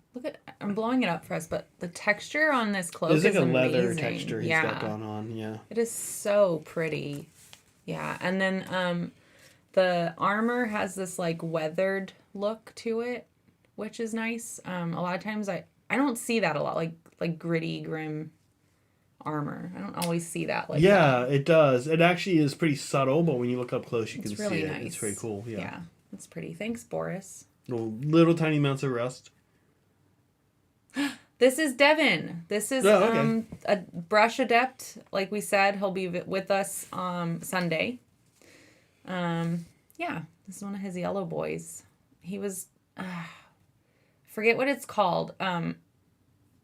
I'm blowing it up for us, but the texture on this cloak There's like is a amazing. leather texture he's got going on, yeah. It is so pretty. Yeah, and then the armor has this like weathered look to it, which is nice. A lot of times I don't see that a lot, like gritty, grim armor. I don't always see that like that. It does. It actually is pretty subtle, but when you look up close, you can really see it. nice. It's very cool. Yeah, it's pretty. Thanks, Boris. Little tiny amounts of rust. This is Devin. This is a brush adept. Like we said, he'll be with us Sunday. Yeah, this is one of his yellow boys. He was, forget what it's called.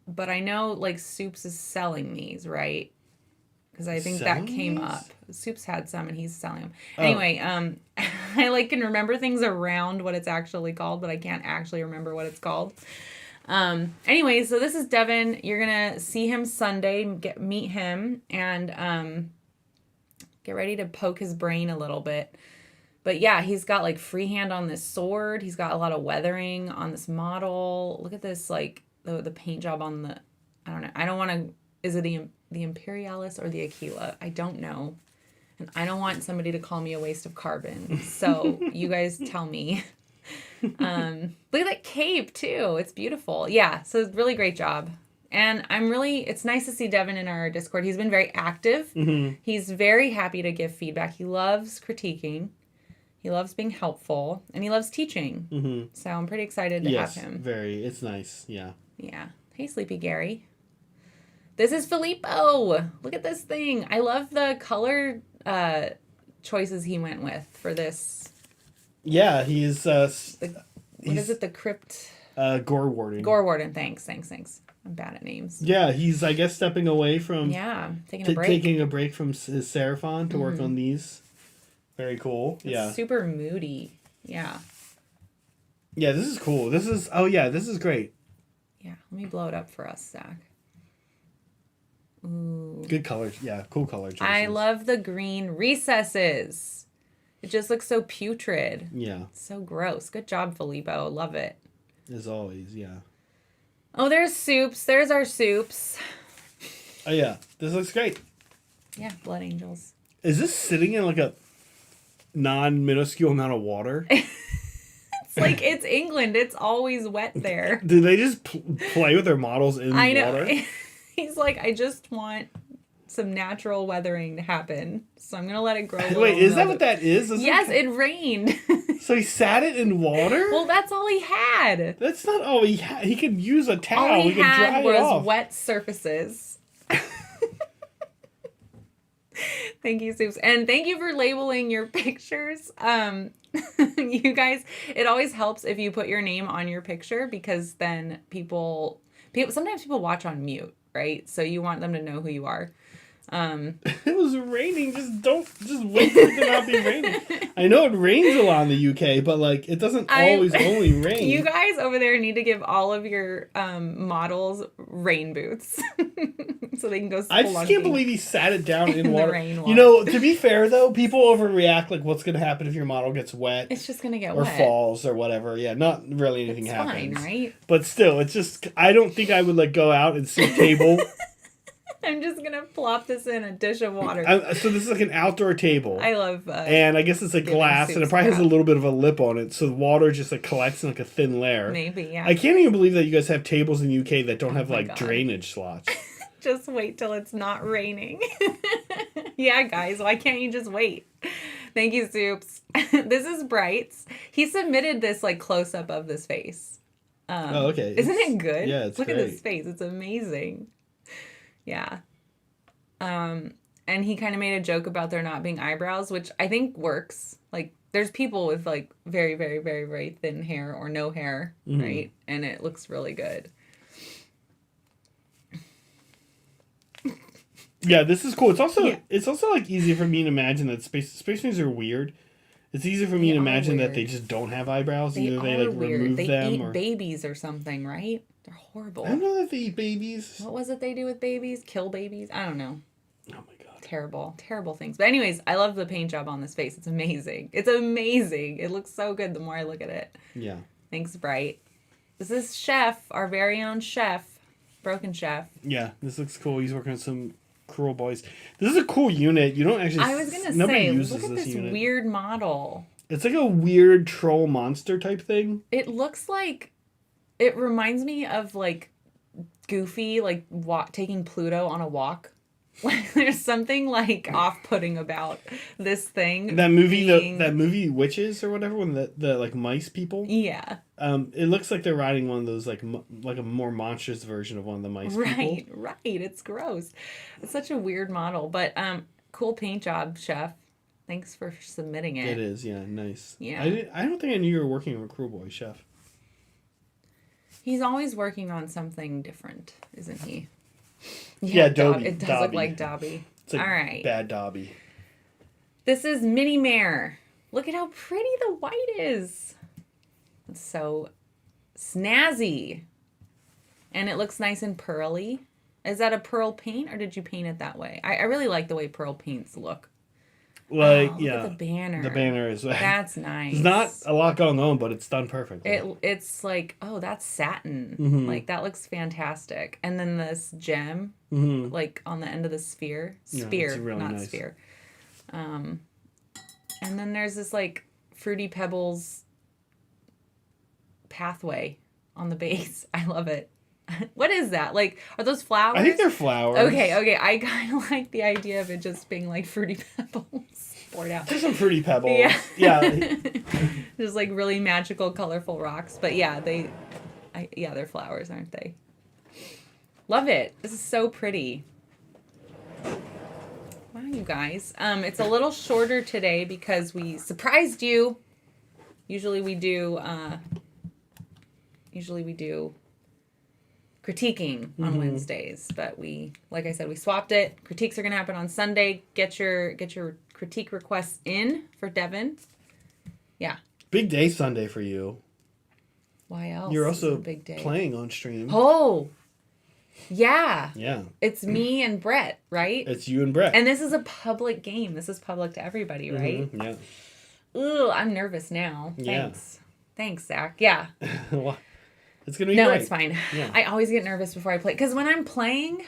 But I know like Soups is selling these, right? Because I think that came up. Soups had some and he's selling them. Anyway, I like can remember things around what it's actually called, but I can't actually remember what it's called. Anyway, so this is Devin. You're gonna see him Sunday, meet him, and get ready to poke his brain a little bit. But yeah, he's got like freehand on this sword. He's got a lot of weathering on this model. Look at this, like the paint job on the, I don't know. I don't want to, is it the Imperialis or the Aquila? I don't know. And I don't want somebody to call me a waste of carbon. So you guys tell me. Look at that cape too. It's beautiful. Yeah. So it's really great job. And it's nice to see Devin in our Discord. He's been very active. Mm-hmm. He's very happy to give feedback. He loves critiquing. He loves being helpful. And he loves teaching. Mm-hmm. So I'm pretty excited to have him. Very. It's nice. Yeah. Yeah. Hey, Sleepy Gary. This is Filippo. Look at this thing. I love the color choices he went with for this. Yeah, he's... what is it? The Crypt... Gore Warden. Gore Warden. Thanks. I'm bad at names. Yeah, he's, I guess, stepping away from... Yeah, taking a break from his Seraphon to work on these. Very cool. It's super moody. Yeah. Yeah, this is cool. This is great. Yeah, let me blow it up for us, Zach. Ooh. Good colors. Yeah, cool color choices. I love the green recesses. It just looks so putrid. Yeah. So gross. Good job, Filippo. Love it. As always, yeah. Oh, there's Soups. There's our Soups. Oh, yeah. This looks great. Yeah, Blood Angels. Is this sitting in like a non-minuscule amount of water? It's like, it's England. It's always wet there. Do they just play with their models in I know. water? He's like, I just want some natural weathering to happen. So I'm going to let it grow. Wait, is that what that is? Yes, it rained. So he sat it in water? Well, that's all he had. That's not all he had. He could use a towel. All he could had dry was it off. wet surfaces. Thank you, Soups. And thank you for labeling your pictures. You guys, it always helps if you put your name on your picture because then sometimes people watch on mute, right? So you want them to know who you are. It was raining. Just wait for it to not be raining. I know it rains a lot in the UK, but like it doesn't always only rain. You guys over there need to give all of your models rain boots so they can go. I just can't believe he sat it down in water. The rain water. You know, to be fair though, people overreact. Like, what's going to happen if your model gets wet? It's just going to get or wet. falls or whatever. Yeah, not really anything it's happens. Fine, right? But still, it's just I don't think I would like go out and see a table. I'm just going to plop this in a dish of water. So this is like an outdoor table. I love and I guess it's like glass, and it probably has a little bit of a lip on it, so the water just like collects in like a thin layer. Maybe, yeah. I can't even believe that you guys have tables in the UK that don't have like drainage slots. Just wait till it's not raining. Yeah, guys, why can't you just wait? Thank you, Soups. This is Bright's. He submitted this like close-up of this face. Okay. Isn't it good? Yeah, it's Look great. at this face. It's amazing. Yeah. And he kind of made a joke about there not being eyebrows, which I think works. Like, there's people with, like, very, very, very, very thin hair or no hair, right? And it looks really good. Yeah, this is cool. It's also like easy for me to imagine that space marines are weird. It's easy for me They to are imagine that weird. they just don't have eyebrows. They Either they are like weird. remove They them eat or babies or something, right? They're horrible. I don't know that they eat babies. What was it they do with babies? Kill babies? I don't know. Oh my god. Terrible, terrible things. But anyways, I love the paint job on this face. It's amazing. It's amazing. It looks so good the more I look at it. Yeah. Thanks, Bright. This is Chef, our very own Chef, Broken Chef. Yeah, this looks cool. He's working on some Cruel Boys. This is a cool unit. You don't actually. I was gonna nobody say, uses look at this unit. weird model. It's like a weird troll monster type thing. It looks like, it reminds me of like Goofy, like taking Pluto on a walk. There's something like off-putting about this thing. That movie, that movie Witches or whatever, when the like mice people. Yeah. It looks like they're riding one of those like a more monstrous version of one of the mice people. Right. It's gross. It's such a weird model, but cool paint job, Chef. Thanks for submitting it. It is, yeah, nice. Yeah. I don't think I knew you were working on Cruel Boy, Chef. He's always working on something different, isn't he? Yeah, Dobby. It does Dobby. look like Dobby. It's like all right. Bad Dobby. This is Mini Mare. Look at how pretty the white is. It's so snazzy. And it looks nice and pearly. Is that a pearl paint or did you paint it that way? I really like the way pearl paints look. Like, look yeah. at the banner. The banner is... That's nice. There's not a lot going on, but it's done perfectly. It's like, oh, that's satin. Mm-hmm. Like, that looks fantastic. And then this gem, Mm-hmm. like, on the end of the sphere. Yeah, Sphere, it's really not nice. sphere. And then there's this, like, Fruity Pebbles pathway on the base. I love it. What is that? Like, are those flowers? I think they're flowers. Okay. I kind of like the idea of it just being, like, Fruity Pebbles poured out. There's some Fruity Pebbles. Yeah. Just like really magical, colorful rocks. But yeah, they're flowers, aren't they? Love it. This is so pretty. Wow, you guys. It's a little shorter today because we surprised you. Usually we do critiquing on Wednesdays, but like I said, we swapped it. Critiques are gonna happen on Sunday. Get your critique requests in for Devin. Yeah. Big day Sunday for you. Why else? You're is it also a big day? playing on stream. Oh, yeah. Yeah. It's me and Brett, right? It's you and Brett. And this is a public game. This is public to everybody, right? Mm-hmm. Yeah. Ooh, I'm nervous now. Yeah. Thanks, Zach. Yeah. Well, it's gonna be No, great. it's fine. Yeah. I always get nervous before I play. Because when I'm playing,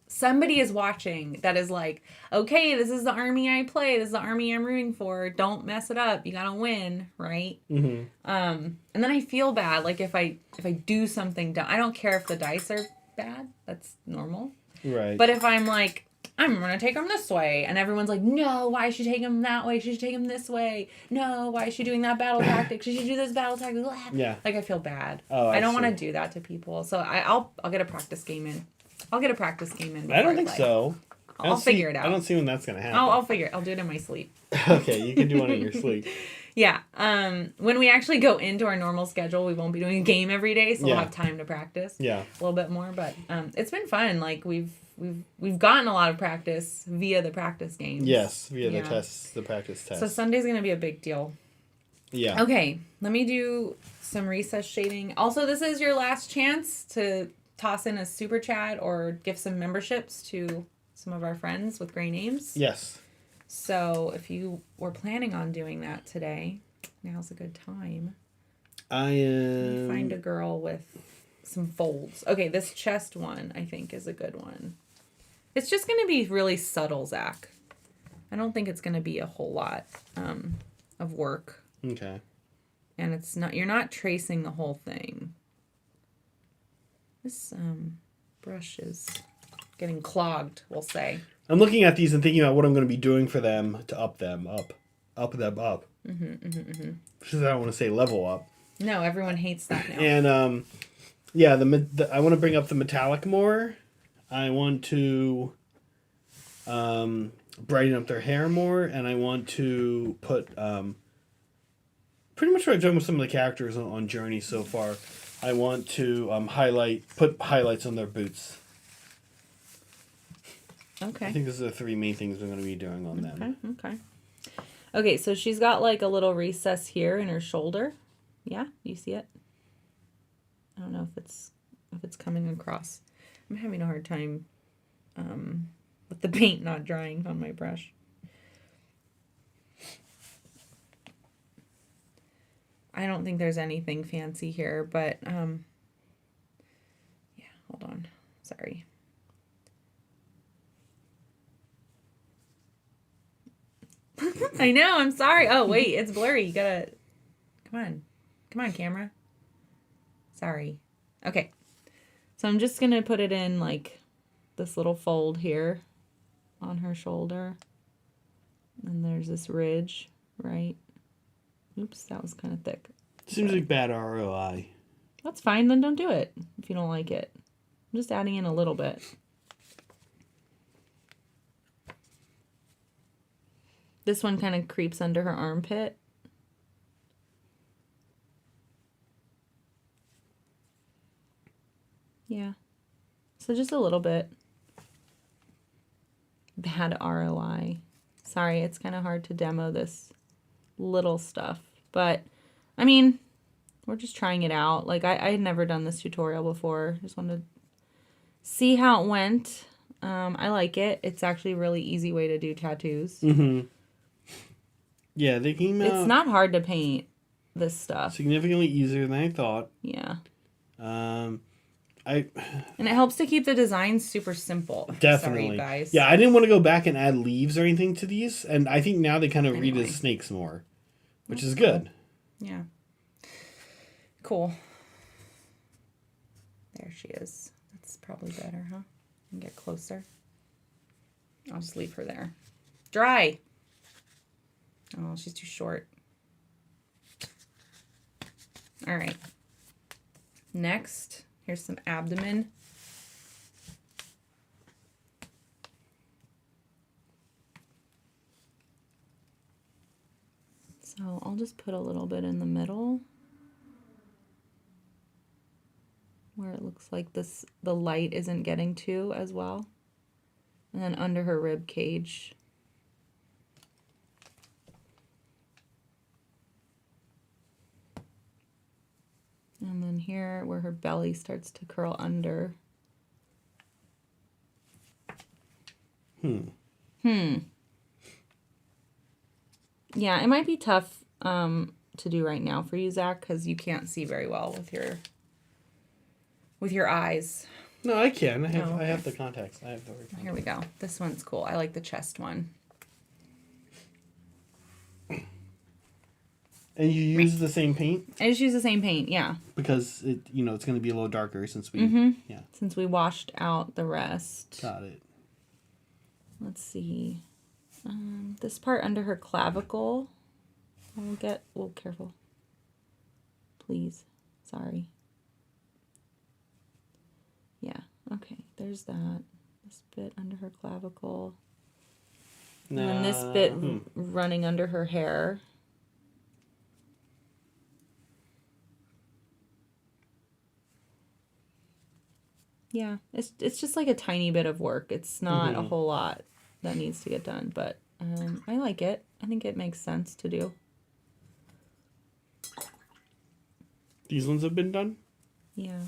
somebody is watching that is like, okay, this is the army I play. This is the army I'm rooting for. Don't mess it up. You gotta win, right? Mm-hmm. And then I feel bad. Like if I do something dumb, I don't care if the dice are bad. That's normal. Right. But if I'm like, I'm gonna take him this way, and everyone's like, no, why is she taking him that way? She should take him this way. No, why is she doing that battle tactic? She should do this battle tactic. Yeah. Like I feel bad. Oh, I don't see. want to do that to people. So I'll get a practice game in. I'll get a practice game in. I don't think play. so. I'll figure it out. I don't see when that's gonna happen. I'll figure it. I'll do it in my sleep. Okay, you can do one in your sleep. Yeah. When we actually go into our normal schedule, we won't be doing a game every day, so we'll have time to practice. Yeah. A little bit more, but it's been fun. Like we've gotten a lot of practice via the practice games. Yes, via the tests, the practice test. So Sunday's gonna be a big deal. Yeah. Okay, let me do some recess shading. Also, this is your last chance to toss in a super chat or give some memberships to some of our friends with gray names. Yes. So if you were planning on doing that today, now's a good time. I am... Find a girl with some folds. Okay, this chest one I think is a good one. It's just going to be really subtle, Zach. I don't think it's going to be a whole lot of work. Okay. And it's not, you're not tracing the whole thing. This brush is getting clogged, we'll say. I'm looking at these and thinking about what I'm going to be doing for them to up them up. Up them up. Because I don't want to say level up. No, everyone hates that now. And, yeah, I want to bring up the metallic more. I want to brighten up their hair more. And I want to put... pretty much what I've done with some of the characters on Journey so far. I want to put highlights on their boots. Okay. I think those are the three main things I'm going to be doing on them. Okay. Okay, so she's got like a little recess here in her shoulder. Yeah, you see it? I don't know if it's coming across. I'm having a hard time with the paint not drying on my brush. I don't think there's anything fancy here, but yeah, hold on. Sorry. I know, I'm sorry. Oh, wait, it's blurry. You gotta... Come on. Come on, camera. Sorry. Okay. So I'm just gonna put it in, like, this little fold here on her shoulder. And there's this ridge, right? Oops, that was kind of thick. Seems like bad ROI. That's fine, then don't do it if you don't like it. I'm just adding in a little bit. This one kind of creeps under her armpit. Yeah. So just a little bit. Bad ROI. Sorry, it's kind of hard to demo this little stuff. But, I mean, we're just trying it out. Like, I had never done this tutorial before. Just wanted to see how it went. I like it. It's actually a really easy way to do tattoos. Mm-hmm. Yeah, they came out... It's not hard to paint this stuff. Significantly easier than I thought. Yeah. And it helps to keep the designs super simple. Definitely. Sorry, guys. Yeah, I didn't want to go back and add leaves or anything to these, and I think now they kind of read as snakes more, which is good. Yeah. Cool. There she is. That's probably better, huh? And get closer. I'll just leave her there. Dry. Oh, she's too short. All right. Next, here's some abdomen. So I'll just put a little bit in the middle where it looks like the light isn't getting to as well. And then under her rib cage. And then here where her belly starts to curl under. Yeah, it might be tough to do right now for you, Zach, because you can't see very well with your eyes. No, I can. I okay. have the contacts. I have the right contacts. Here we go. This one's cool. I like the chest one. And you use the same paint? I just use the same paint, yeah. Because it's going to be a little darker since we Since we washed out the rest. Got it. Let's see. This part under her clavicle. Careful. Please. Sorry. Yeah. Okay. There's that. This bit under her clavicle. And then this bit running under her hair. Yeah, it's just like a tiny bit of work. It's not a whole lot that needs to get done, but I like it. I think it makes sense to do. These ones have been done? Yeah.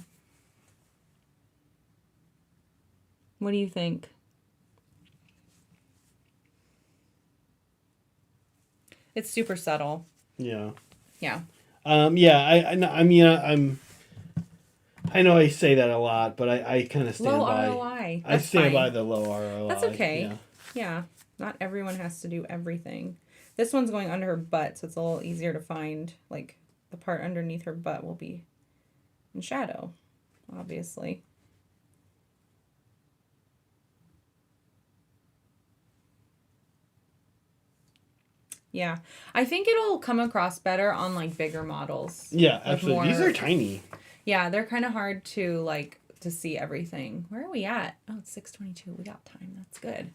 What do you think? It's super subtle. Yeah. Yeah. I know I say that a lot, but I kind of stand low by. ROI. I stand fine. by the low ROI. That's okay. Yeah. Not everyone has to do everything. This one's going under her butt, so it's a little easier to find. Like, the part underneath her butt will be in shadow, obviously. Yeah. I think it'll come across better on, like, bigger models. Yeah, absolutely. These are tiny. Yeah, they're kind of hard to see everything. Where are we at? Oh, it's 6:22. We got time. That's good.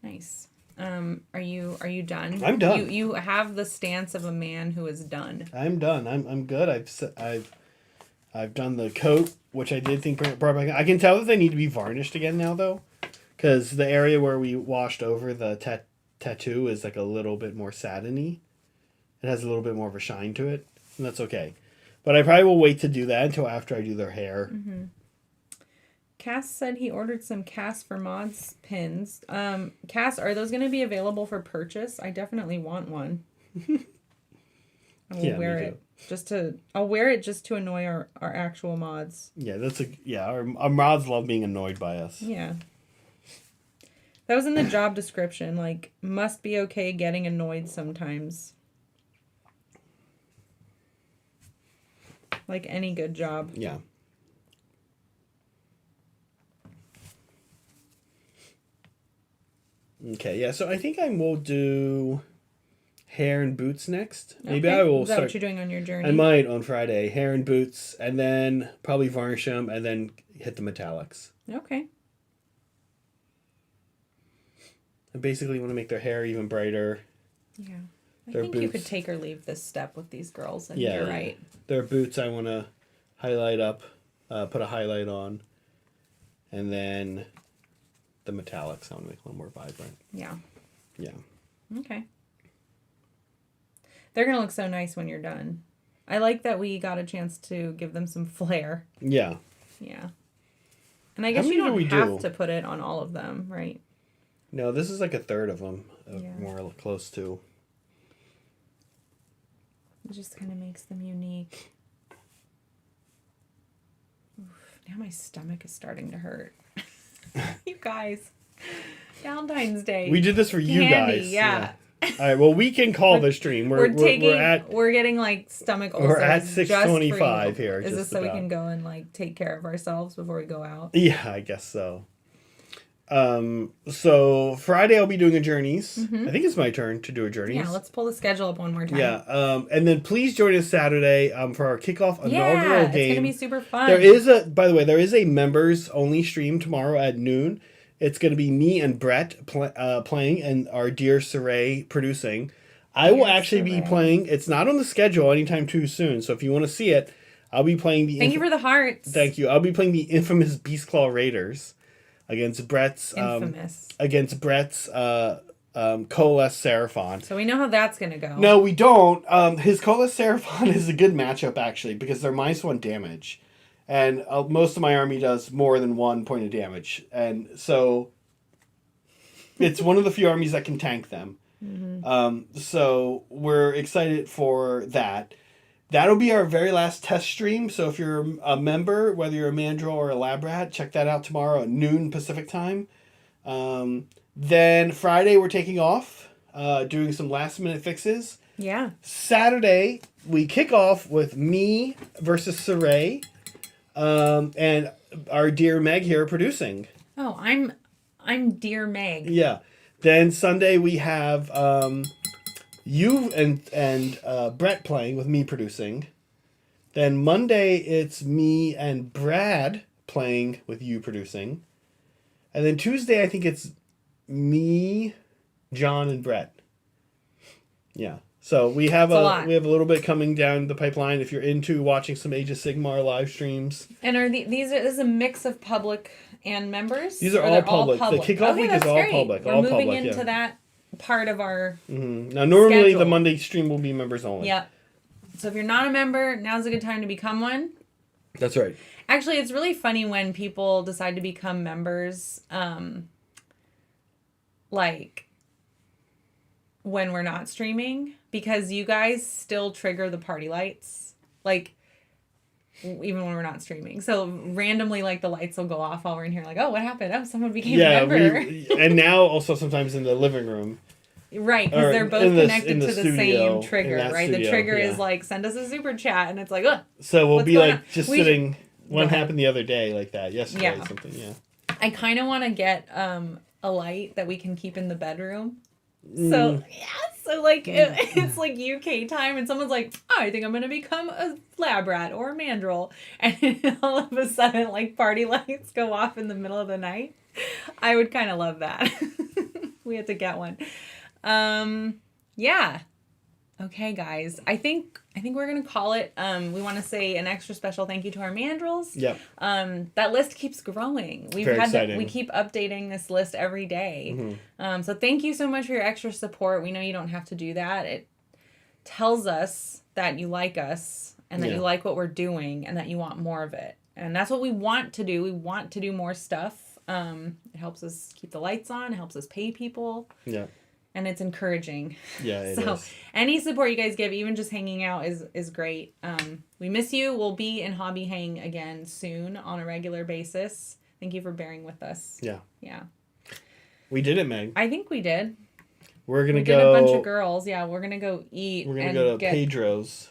Nice. Are you done? I'm done. You have the stance of a man who is done. I'm done. I'm good. I've done the coat, which I did think brought back. I can tell that they need to be varnished again now, though, because the area where we washed over the tattoo is like a little bit more satiny. It has a little bit more of a shine to it, and that's okay. But I probably will wait to do that until after I do their hair. Mm-hmm. Cass said he ordered some Cass for Mods pins. Cass, are those going to be available for purchase? I definitely want one. I will wear it I'll wear it just to annoy our actual mods. Yeah, our mods love being annoyed by us. Yeah. That was in the job description, like, must be okay getting annoyed sometimes. Like any good job. Yeah. Okay, yeah, so I think I will do hair and boots next. Maybe Okay. I will Is that start. what you're doing on your journey? I might on Friday. Hair and boots, and then probably varnish them, and then hit the metallics. Okay. I basically want to make their hair even brighter. Yeah. I Their think you boots. could take or leave this step with these girls, and Yeah, you're yeah. right. Their boots I want to highlight up, put a highlight on, and then the metallics I want to make a little more vibrant. Yeah. Yeah. Okay. They're going to look so nice when you're done. I like that we got a chance to give them some flair. Yeah. Yeah. And I guess many you do don't we have do? to put it on all of them, right? No, this is like a third of them, Yeah. more close to. It just kind of makes them unique. Oof, now my stomach is starting to hurt. You guys. Valentine's Day. We did this for you Candy, guys. yeah. All right. Well, we can call the stream. We're at getting like stomach ulcers. we're at just for 6:25 you. here. Is this just so we about. can go and like take care of ourselves before we go out? Yeah, I guess so. So Friday I'll be doing a Journeys. I think it's my turn to do a Journeys. Yeah, let's pull the schedule up one more time. Yeah. And then please join us Saturday for our kickoff inaugural it's game. gonna be super fun. By the way, there is a members only stream tomorrow at noon. It's going to be me and Brett playing and our dear Saray producing. I will actually be playing. It's not on the schedule anytime too soon. So if you want to see it, I'll be playing the. Thank you for the hearts. Thank you. I'll be playing the infamous Beast Claw Raiders against Brett's. Infamous. Against Brett's Coalesce Seraphon. So we know how that's gonna go. No, we don't. His Coalesce Seraphon is a good matchup actually because they're -1 damage. And most of my army does more than 1 point of damage. And so it's one of the few armies that can tank them. Mm-hmm. So we're excited for that. That'll be our very last test stream. So if you're a member, whether you're a Mandrill or a Lab Rat, check that out tomorrow at noon Pacific time. Then Friday we're taking off, doing some last minute fixes. Yeah. Saturday we kick off with me versus Saray. And our dear Meg here producing. Oh, I'm dear Meg. Yeah. Then Sunday we have you and Brett playing with me producing. Then Monday it's me and Brad playing with you producing. And then Tuesday I think it's me, John, and Brett. Yeah. So we have a little bit coming down the pipeline. If you're into watching some Age of Sigmar live streams, and this is a mix of public and members. These are all public. The kickoff week is all public. We're moving into that part of our. Mm-hmm. Now, normally schedule. the Monday stream will be members only. Yeah. So if you're not a member, now's a good time to become one. That's right. Actually, it's really funny when people decide to become members. Like when we're not streaming, because you guys still trigger the party lights, like even when we're not streaming. So randomly, like the lights will go off while we're in here. Like, oh, what happened? Oh, someone became a member. And now also sometimes in the living room. Right, because they're both connected to the studio, same trigger, right? The trigger is like, send us a super chat, and it's like, ugh. So we'll be like just sitting. One happened the other day like that. Yesterday, something. Yeah. I kind of want to get a light that we can keep in the bedroom. So so like it's like UK time, and someone's like, oh, I think I'm gonna become a lab rat or a mandrill, and all of a sudden like party lights go off in the middle of the night. I would kind of love that. We have to get one. Yeah. Okay, guys. I think we're gonna call it. We want to say an extra special thank you to our mandrels. Yep. That list keeps growing. Very exciting. We keep updating this list every day. Mm-hmm. So thank you so much for your extra support. We know you don't have to do that. It tells us that you like us and that you like what we're doing and that you want more of it. And that's what we want to do. We want to do more stuff. It helps us keep the lights on. It helps us pay people. Yeah. And it's encouraging. Yeah, it so is. Any support you guys give, even just hanging out, is great. We miss you. We'll be in Hobby Hang again soon on a regular basis. Thank you for bearing with us. Yeah. Yeah. We did it, Meg. I think we did. We're going to We go. did a bunch of girls. Yeah, we're going to go eat. We're going to go to Pedro's.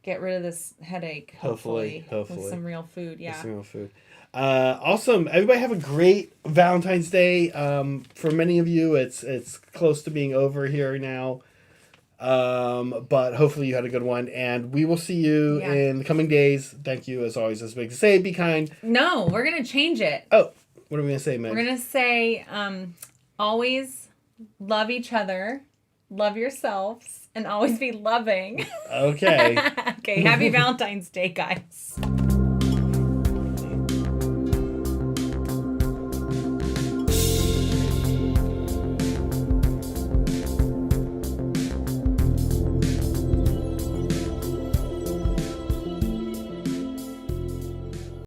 Get rid of this headache, Hopefully. with some real food. Yeah. With some real food. Awesome. Everybody have a great Valentine's Day. For many of you, it's close to being over here now. But hopefully you had a good one, and we will see you in the coming days. Thank you, as always, as big to say, be kind. No, we're going to change it. Oh, what are we going to say, Meg? We're going to say, always love each other, love yourselves, and always be loving. Okay. Okay, happy Valentine's Day, guys.